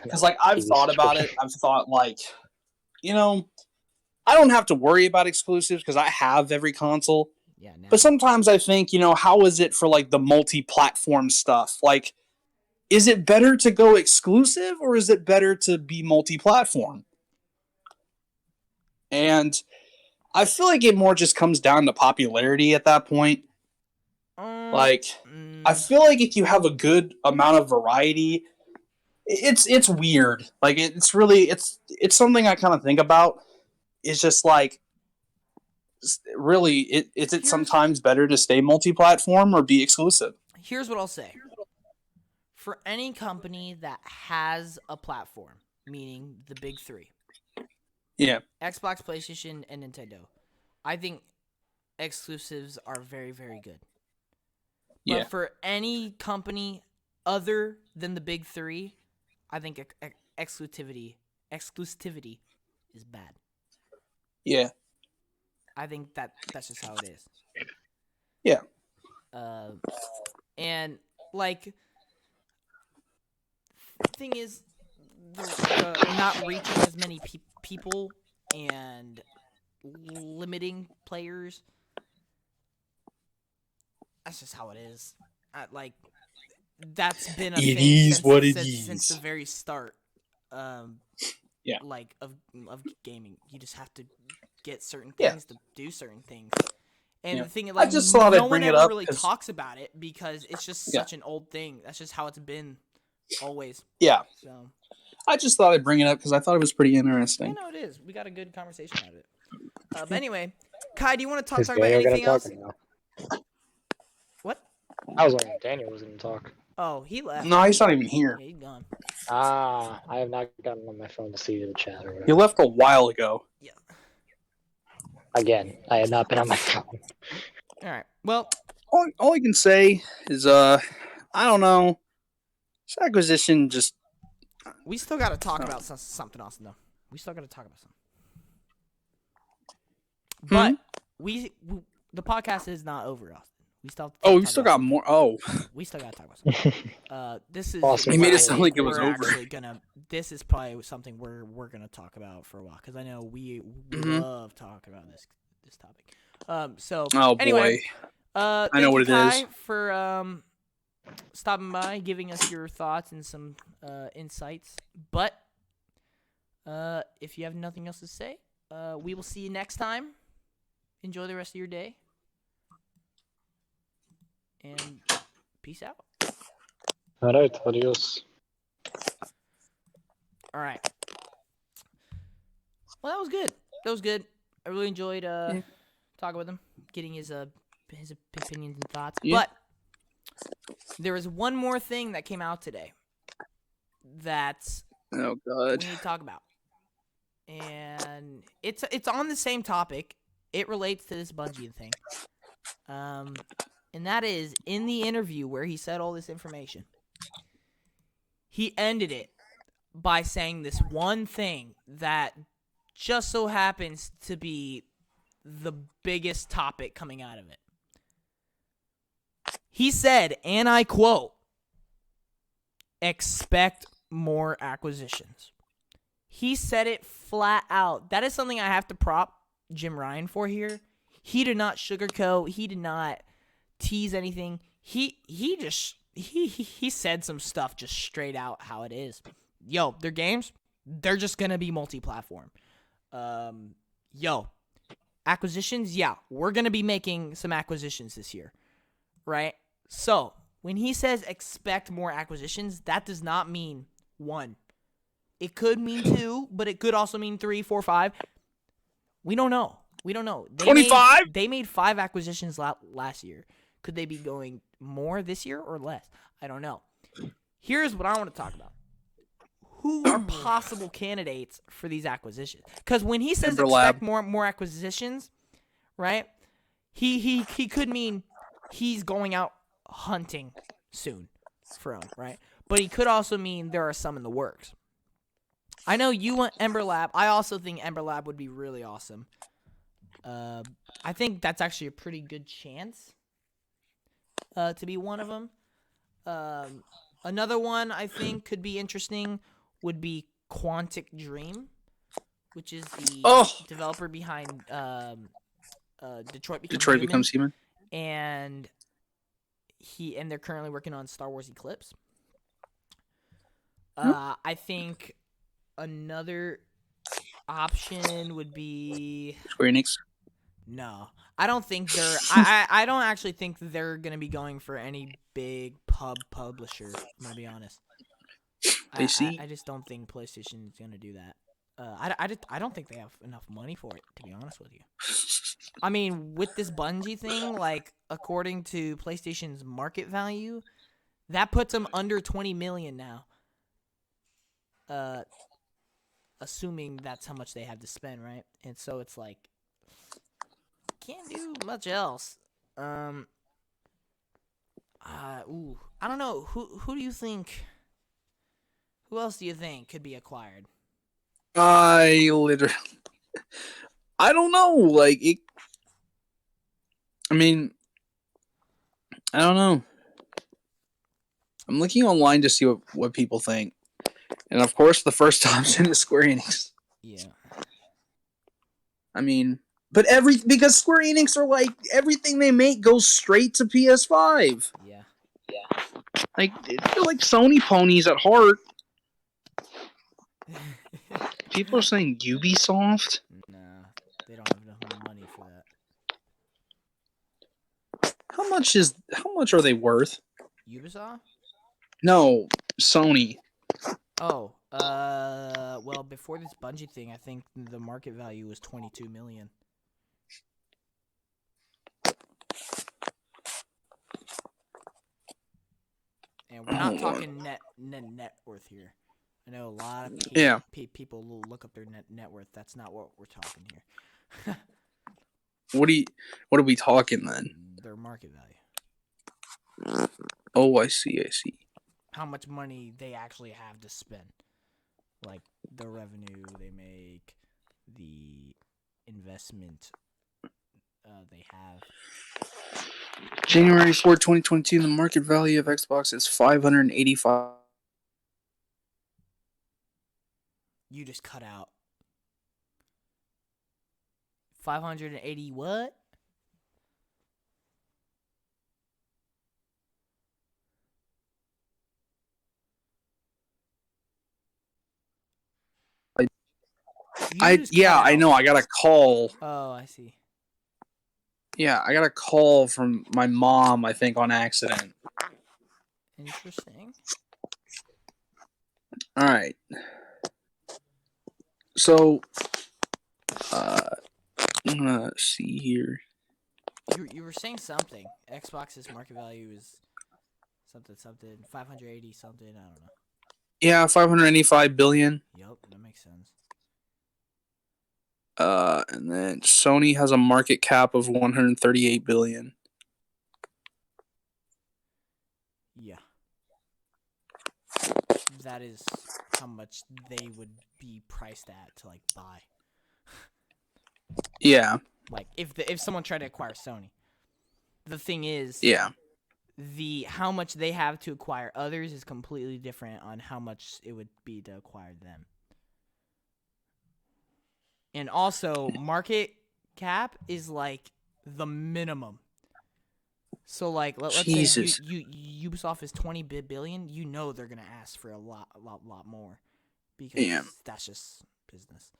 Speaker 3: because like I've thought about it. I've thought like, I don't have to worry about exclusives because I have every console.
Speaker 2: Yeah.
Speaker 3: But sometimes I think, how is it for like the multi-platform stuff? Like, is it better to go exclusive or is it better to be multi-platform? And I feel like it more just comes down to popularity at that point. Like, I feel like if you have a good amount of variety, it's weird. Like, it's really it's something I kind of think about. It's just like, really, is it sometimes better to stay multi-platform or be exclusive?
Speaker 2: Here's what I'll say. For any company that has a platform, meaning the big three,
Speaker 3: Yeah.
Speaker 2: Xbox, PlayStation, and Nintendo, I think exclusives are very, very good. But for any company other than the big three, I think exclusivity is bad.
Speaker 3: Yeah.
Speaker 2: I think that's just how it is.
Speaker 3: Yeah.
Speaker 2: And like, thing is, the not reaching as many people and limiting players. That's just how it is. Like, that's been a thing since the very start. Like of gaming, you just have to get certain things to do certain things. And the thing is, like,
Speaker 3: I just thought
Speaker 2: no
Speaker 3: I'd
Speaker 2: one
Speaker 3: bring it
Speaker 2: ever
Speaker 3: up
Speaker 2: really talks about it because it's just such an old thing. That's just how it's been always.
Speaker 3: Yeah.
Speaker 2: So
Speaker 3: I just thought I'd bring it up because I thought it was pretty interesting.
Speaker 2: yeah, no, it is. We got a good conversation out of it. But anyway, Kai, do you want to talk about
Speaker 1: Daniel
Speaker 2: anything else? What?
Speaker 1: I was wondering if Daniel was going to talk.
Speaker 2: Oh, he left.
Speaker 3: No, he's not even here.
Speaker 2: Yeah, he's gone.
Speaker 1: I have not gotten on my phone to see the chat or whatever.
Speaker 3: He left a while ago.
Speaker 2: Yeah.
Speaker 1: Again, I have not been on my phone.
Speaker 2: All right. Well,
Speaker 3: all I can say is, I don't know. This acquisition just.
Speaker 2: We still got to talk about something else, though. We still got to talk about something. But the podcast is not over, Austin. We still.
Speaker 3: We still got more. Oh.
Speaker 2: We still got to talk about something. This is.
Speaker 1: Awesome.
Speaker 3: He made it sound like it was over.
Speaker 2: This is probably something we're gonna talk about for a while because I know we love talking about this topic. So.
Speaker 3: Oh
Speaker 2: anyway,
Speaker 3: boy. I know what it is.
Speaker 2: For stopping by, giving us your thoughts and some insights. But if you have nothing else to say, we will see you next time. Enjoy the rest of your day. And peace out.
Speaker 1: All right, adios.
Speaker 2: All right. Well, that was good. I really enjoyed talking with him, getting his opinions and thoughts. Yeah. But there is one more thing that came out today that we need to talk about, and it's on the same topic. It relates to this Bungie thing, and that is in the interview where he said all this information. He ended it by saying this one thing that just so happens to be the biggest topic coming out of it. He said, and I quote, "Expect more acquisitions." He said it flat out. That is something I have to prop Jim Ryan for here. He did not sugarcoat. He did not tease anything. He said some stuff just straight out how it is. Yo, their games, they're just gonna be multi-platform. Acquisitions, yeah, we're gonna be making some acquisitions this year, right? So when he says expect more acquisitions, that does not mean 1. It could mean 2, but it could also mean 3, 4, 5. We don't know.
Speaker 3: 25?
Speaker 2: They made 5 acquisitions last year. Could they be going more this year or less? I don't know. Here's what I want to talk about. Who are possible candidates for these acquisitions? Because when he says expect more acquisitions, right? He could mean he's going out hunting soon for them, right? But he could also mean there are some in the works. I know you want Ember Lab. I also think Ember Lab would be really awesome. I think that's actually a pretty good chance to be one of them. Another one I think could be interesting would be Quantic Dream, which is the developer behind Detroit Becomes Human. And they're currently working on Star Wars Eclipse. I think another option would be
Speaker 3: Square Enix.
Speaker 2: No, I don't think they're. I don't actually think they're gonna be going for any big publisher. I'm gonna be honest.
Speaker 3: They see.
Speaker 2: I just don't think PlayStation is gonna do that. I don't think they have enough money for it. To be honest with you. I mean, with this Bungie thing, like according to PlayStation's market value, that puts them under 20 million now. Assuming that's how much they have to spend, right? And so it's like can't do much else. I don't know. Who do you think? Who else do you think could be acquired?
Speaker 3: I literally, I don't know. Like, I mean, I don't know. I'm looking online to see what people think, and of course, the first option is Square Enix.
Speaker 2: Yeah.
Speaker 3: I mean, but because Square Enix are like everything they make goes straight to PS5.
Speaker 2: Yeah.
Speaker 3: Like they're like Sony ponies at heart. People are saying Ubisoft.
Speaker 2: Nah, they don't have enough money for that.
Speaker 3: How much are they worth?
Speaker 2: Ubisoft?
Speaker 3: No, Sony.
Speaker 2: Oh, well, before this Bungie thing, I think the market value was 22 million. And we're not talking net worth here. I know a lot of people look up their net worth. That's not what we're talking here.
Speaker 3: What are we talking then?
Speaker 2: Their market value.
Speaker 3: Oh, I see.
Speaker 2: How much money they actually have to spend. Like the revenue they make, the investment they have.
Speaker 3: January 4, 2022, the market value of Xbox is 585.
Speaker 2: You just cut out. 580 what?
Speaker 3: I know. I got a call.
Speaker 2: Oh, I see.
Speaker 3: Yeah, I got a call from my mom, I think, on accident.
Speaker 2: Interesting.
Speaker 3: All right. So, I'm gonna see here.
Speaker 2: You were saying something. Xbox's market value is something 580 something. I don't know.
Speaker 3: Yeah, 585 billion.
Speaker 2: Yep, that makes sense.
Speaker 3: And then Sony has a market cap of 138 billion.
Speaker 2: Yeah. That is how much they would be priced at to like buy.
Speaker 3: Yeah.
Speaker 2: Like if someone tried to acquire Sony. The thing is,
Speaker 3: Yeah.
Speaker 2: How much they have to acquire others is completely different on how much it would be to acquire them. And also, market cap is like the minimum. So like let's say Ubisoft is 20 billion, you know they're gonna ask for a lot more because that's just business.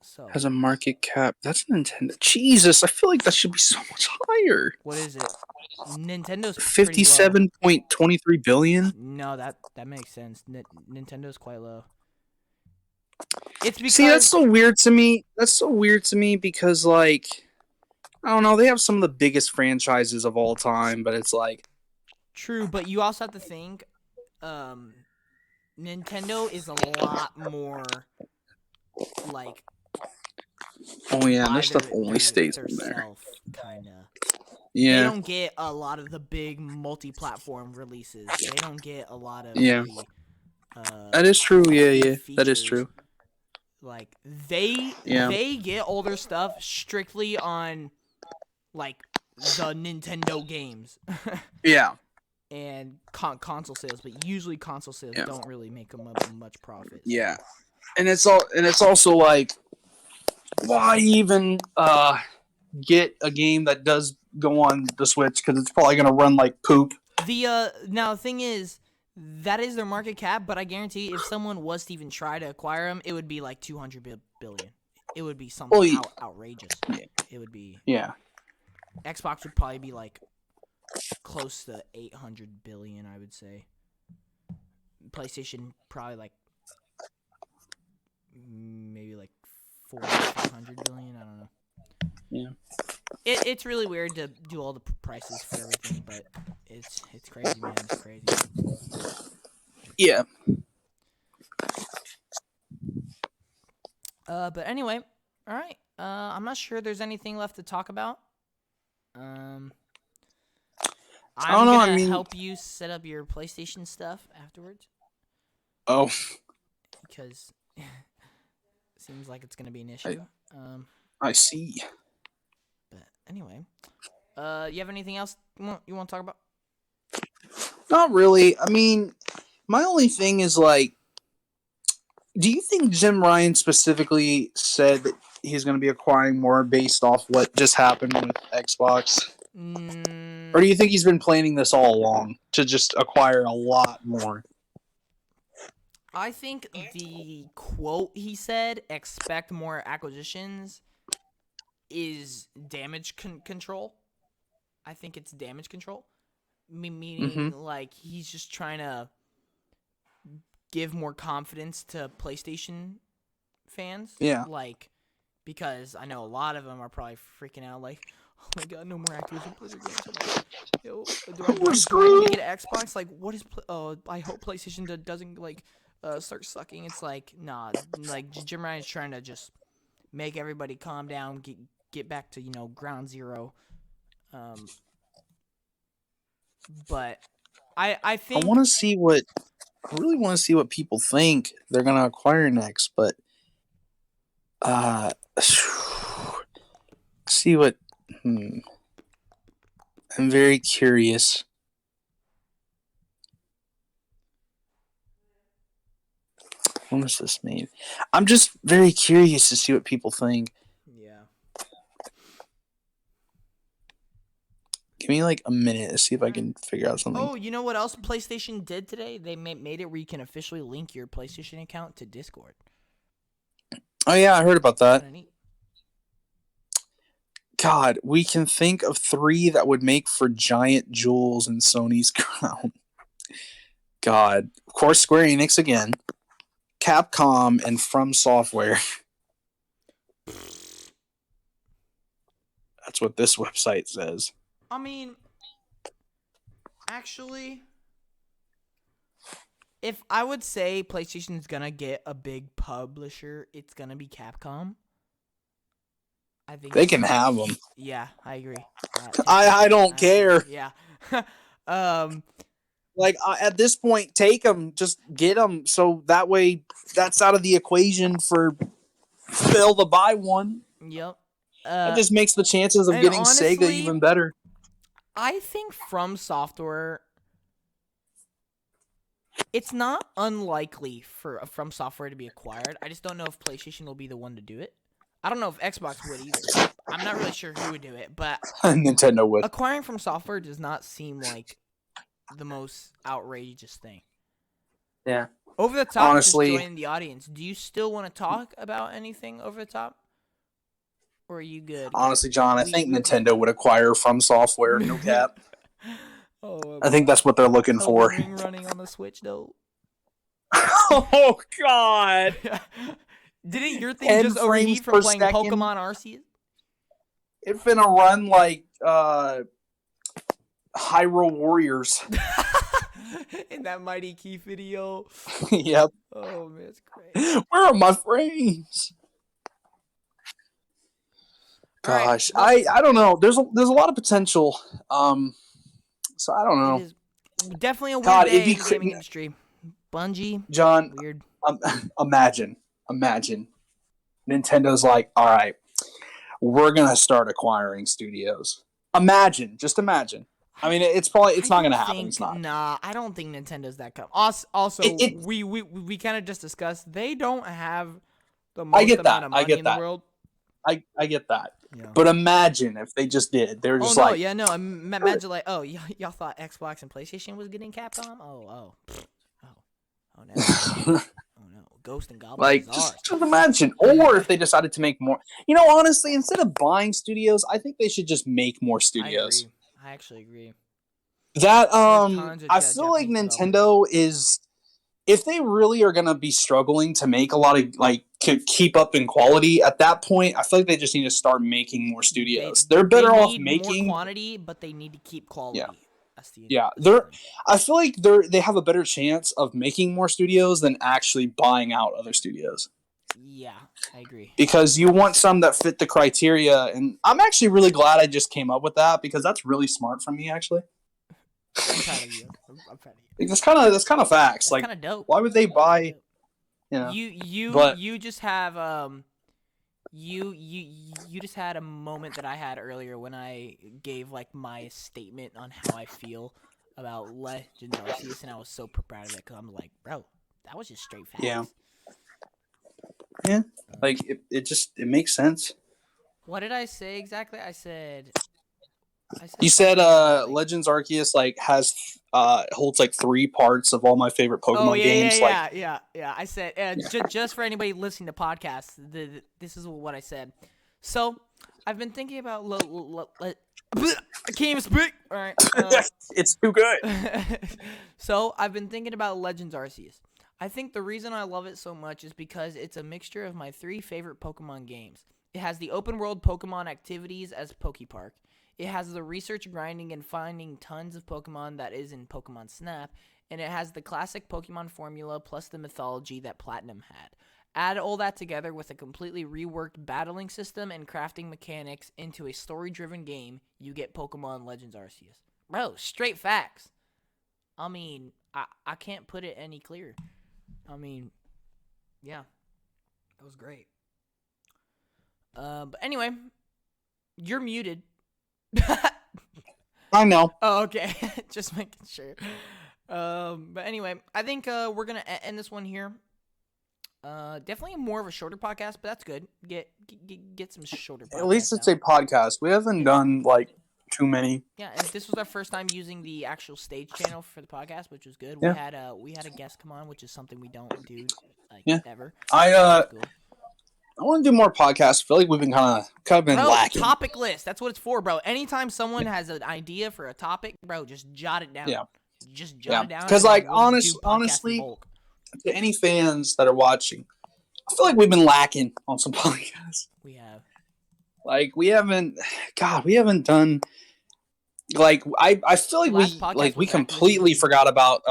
Speaker 2: So
Speaker 3: has a market cap. That's Nintendo. Jesus, I feel like that should be so much higher.
Speaker 2: What is it? Nintendo's
Speaker 3: 57.23 billion.
Speaker 2: No, that makes sense. Nintendo's quite low. It's because
Speaker 3: that's so weird to me. That's so weird to me because like I don't know, they have some of the biggest franchises of all time, but it's like
Speaker 2: true, but you also have to think Nintendo is a lot more like
Speaker 3: their stuff only stays in there.
Speaker 2: Kinda.
Speaker 3: Yeah.
Speaker 2: They don't get a lot of the big multi-platform releases. They don't get a lot of
Speaker 3: that is true. Yeah.
Speaker 2: Features.
Speaker 3: That is true.
Speaker 2: Like they get older stuff strictly on like the Nintendo games.
Speaker 3: Yeah.
Speaker 2: And console sales, but usually console sales don't really make them much profit.
Speaker 3: Yeah. And it's also like why even get a game that does go on the Switch because it's probably gonna run like poop.
Speaker 2: Now the thing is that is their market cap, but I guarantee if someone was to even try to acquire them, it would be like 200 billion. it would be something
Speaker 3: Well,
Speaker 2: outrageous. It would be.
Speaker 3: Yeah.
Speaker 2: Xbox would probably be like close to 800 billion, I would say. PlayStation probably like maybe like 400 billion. I don't know.
Speaker 3: Yeah.
Speaker 2: It's really weird to do all the prices for everything, but it's crazy, man. It's crazy.
Speaker 3: Yeah.
Speaker 2: But anyway, all right. I'm not sure there's anything left to talk about. I'm
Speaker 3: don't know,
Speaker 2: gonna
Speaker 3: I mean-
Speaker 2: help you set up your PlayStation stuff afterwards
Speaker 3: Oh,
Speaker 2: because it seems like it's gonna be an issue.
Speaker 3: I see.
Speaker 2: But anyway, you have anything else you want to talk about?
Speaker 3: Not really. I mean, my only thing is like, do you think Jim Ryan specifically said that he's going to be acquiring more based off what just happened with Xbox? Or do you think he's been planning this all along to just acquire a lot more?
Speaker 2: I think the quote he said, expect more acquisitions, is damage control. I think it's damage control. Meaning, like, he's just trying to give more confidence to PlayStation fans.
Speaker 3: Yeah.
Speaker 2: Like, because I know a lot of them are probably freaking out, like, oh my god, no more Activision Blizzard games. Like, yo, do I want to get an Xbox? Like, what is... I hope PlayStation doesn't, like, start sucking. It's like, nah. Like, Jim Ryan's trying to just make everybody calm down, get back to, ground zero. But I think...
Speaker 3: I really want to see what people think they're going to acquire next, but see what I'm very curious. When was this made? I'm just very curious to see what people think.
Speaker 2: Yeah.
Speaker 3: Give me like a minute to see if I can figure out something.
Speaker 2: Oh, you know what else PlayStation did today? They made it where you can officially link your PlayStation account to Discord.
Speaker 3: Oh yeah, I heard about that.
Speaker 2: Kinda neat.
Speaker 3: God, we can think of 3 that would make for giant jewels in Sony's crown. God. Of course, Square Enix again. Capcom and From Software. That's what this website says.
Speaker 2: I mean, actually, if I would say PlayStation's gonna get a big publisher, it's gonna be Capcom. I think
Speaker 3: They can have them.
Speaker 2: Yeah, I agree.
Speaker 3: I don't care.
Speaker 2: Yeah.
Speaker 3: Like, at this point, take them. Just get them. So that way, that's out of the equation for Phil to buy one.
Speaker 2: Yep.
Speaker 3: That just makes the chances of
Speaker 2: and
Speaker 3: getting
Speaker 2: honestly,
Speaker 3: Sega even better.
Speaker 2: I think From Software, it's not unlikely for From Software to be acquired. I just don't know if PlayStation will be the one to do it. I don't know if Xbox would either. I'm not really sure who would do it, but
Speaker 3: Nintendo would.
Speaker 2: acquiring From Software does not seem like the most outrageous thing.
Speaker 3: Yeah.
Speaker 2: Over the top,
Speaker 3: Honestly,
Speaker 2: just join the audience. Do you still want to talk about anything over the top? Or are you good?
Speaker 3: Honestly, John, I think Nintendo would acquire From Software. No cap. I think that's what they're looking for.
Speaker 2: Ring running on the Switch, though.
Speaker 3: Oh, God.
Speaker 2: Didn't your thing
Speaker 3: 10
Speaker 2: just
Speaker 3: frames
Speaker 2: overheat
Speaker 3: per
Speaker 2: from playing
Speaker 3: second.
Speaker 2: Pokemon Arceus?
Speaker 3: It's finna run like Hyrule Warriors.
Speaker 2: In that Mighty Key video.
Speaker 3: Yep.
Speaker 2: Oh, man, it's great.
Speaker 3: Where are my frames? Gosh,
Speaker 2: Right.
Speaker 3: I don't know. There's a lot of potential. So I don't know.
Speaker 2: It is definitely a weird
Speaker 3: God,
Speaker 2: day
Speaker 3: if you
Speaker 2: in the gaming industry. Bungie,
Speaker 3: John,
Speaker 2: weird.
Speaker 3: imagine. Nintendo's like, all right, we're gonna start acquiring studios. Just imagine. I mean, it's not gonna happen. It's not.
Speaker 2: Nah, I don't think Nintendo's that come. Also, we kind of just discussed they don't have the most amount of money in the world.
Speaker 3: I get that.
Speaker 2: Yeah.
Speaker 3: But imagine if they just did. They're just
Speaker 2: imagine like, oh, y'all thought Xbox and PlayStation was getting Capcom? Oh no. Oh no. Ghost and Goblin
Speaker 3: Like,
Speaker 2: Bazaars.
Speaker 3: just imagine. Or if they decided to make more. You know, honestly, instead of buying studios, I think they should just make more studios.
Speaker 2: I actually agree.
Speaker 3: That
Speaker 2: tons of
Speaker 3: I feel like
Speaker 2: Japanese
Speaker 3: Nintendo is, if they really are gonna be struggling to make a lot of like keep up in quality, at that point, I feel like they just need to start making more studios. They're better off making
Speaker 2: more quantity, but they need to keep quality.
Speaker 3: Yeah.
Speaker 2: That's the
Speaker 3: Yeah,
Speaker 2: that's the thing.
Speaker 3: I feel like they have a better chance of making more studios than actually buying out other studios.
Speaker 2: Yeah, I agree.
Speaker 3: Because you want some that fit the criteria, and I'm actually really glad I just came up with that because that's really smart from me, actually.
Speaker 2: I'm proud of you. I'm proud of you.
Speaker 3: That's kind of facts.
Speaker 2: That's
Speaker 3: like,
Speaker 2: kind of dope.
Speaker 3: why would they buy? You know,
Speaker 2: you just have you just had a moment that I had earlier when I gave like my statement on how I feel about Legends Arceus, and I was so proud of it because I'm like, bro, that was just straight facts.
Speaker 3: Yeah. Like it makes sense.
Speaker 2: What did I say exactly? I said
Speaker 3: you said
Speaker 2: like,
Speaker 3: Legends Arceus like has holds like 3 parts of all my favorite Pokemon games.
Speaker 2: Yeah. I said just for anybody listening to podcasts, this is what I said. So I've been thinking about I can't even speak. All right,
Speaker 3: it's too good.
Speaker 2: So I've been thinking about Legends Arceus. I think the reason I love it so much is because it's a mixture of my 3 favorite Pokemon games. It has the open world Pokemon activities as Pokepark. It has the research grinding and finding tons of Pokemon that is in Pokemon Snap. And it has the classic Pokemon formula plus the mythology that Platinum had. Add all that together with a completely reworked battling system and crafting mechanics into a story-driven game, you get Pokemon Legends Arceus. Bro, straight facts. I mean, I can't put it any clearer. I mean, yeah, that was great. But anyway, you're muted.
Speaker 3: I know.
Speaker 2: Oh, okay. Just making sure. But anyway, I think we're gonna end this one here. Definitely more of a shorter podcast, but that's good. Get some shorter podcasts.
Speaker 3: At least it's a podcast. We haven't done like too many.
Speaker 2: Yeah, and this was our first time using the actual stage channel for the podcast, which was good.
Speaker 3: Yeah.
Speaker 2: We had a guest come on, which is something we don't do ever.
Speaker 3: I want to do more podcasts. I feel like we've been kind of been lacking.
Speaker 2: Topic list. That's what it's for, bro. Anytime someone has an idea for a topic, bro, just jot it down.
Speaker 3: Yeah.
Speaker 2: Just jot it down.
Speaker 3: Because like honestly, to any fans that are watching, I feel like we've been lacking on some podcasts.
Speaker 2: We have.
Speaker 3: Like we haven't done. Like I feel like we completely forgot about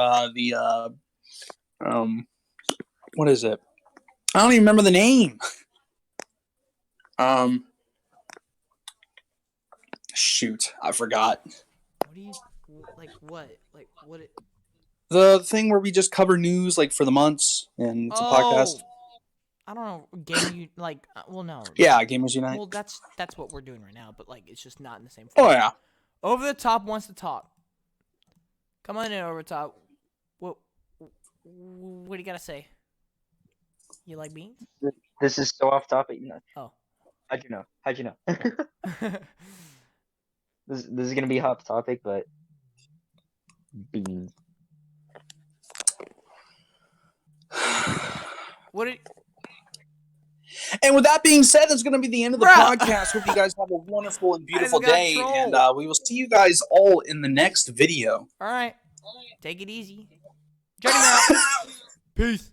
Speaker 3: what is it? I don't even remember the name. Shoot, I forgot.
Speaker 2: What do you like? What like what?
Speaker 3: The thing where we just cover news like for the months and it's a podcast.
Speaker 2: I don't know. Well, no.
Speaker 3: Yeah, Gamers Unite.
Speaker 2: Well, that's what we're doing right now, but like it's just not in the same
Speaker 3: Oh
Speaker 2: format.
Speaker 3: yeah.
Speaker 2: Over the Top wants to talk. Come on in, Over the Top. What do you gotta say? You like beans?
Speaker 4: This is so off topic. No.
Speaker 2: Oh.
Speaker 4: How'd you know? This is gonna be hot topic, but beans.
Speaker 3: And with that being said, that's going to be the end of the podcast. Hope you guys have a wonderful and beautiful day, and we will see you guys all in the next video.
Speaker 2: All right. Take it easy. Journey out. Peace.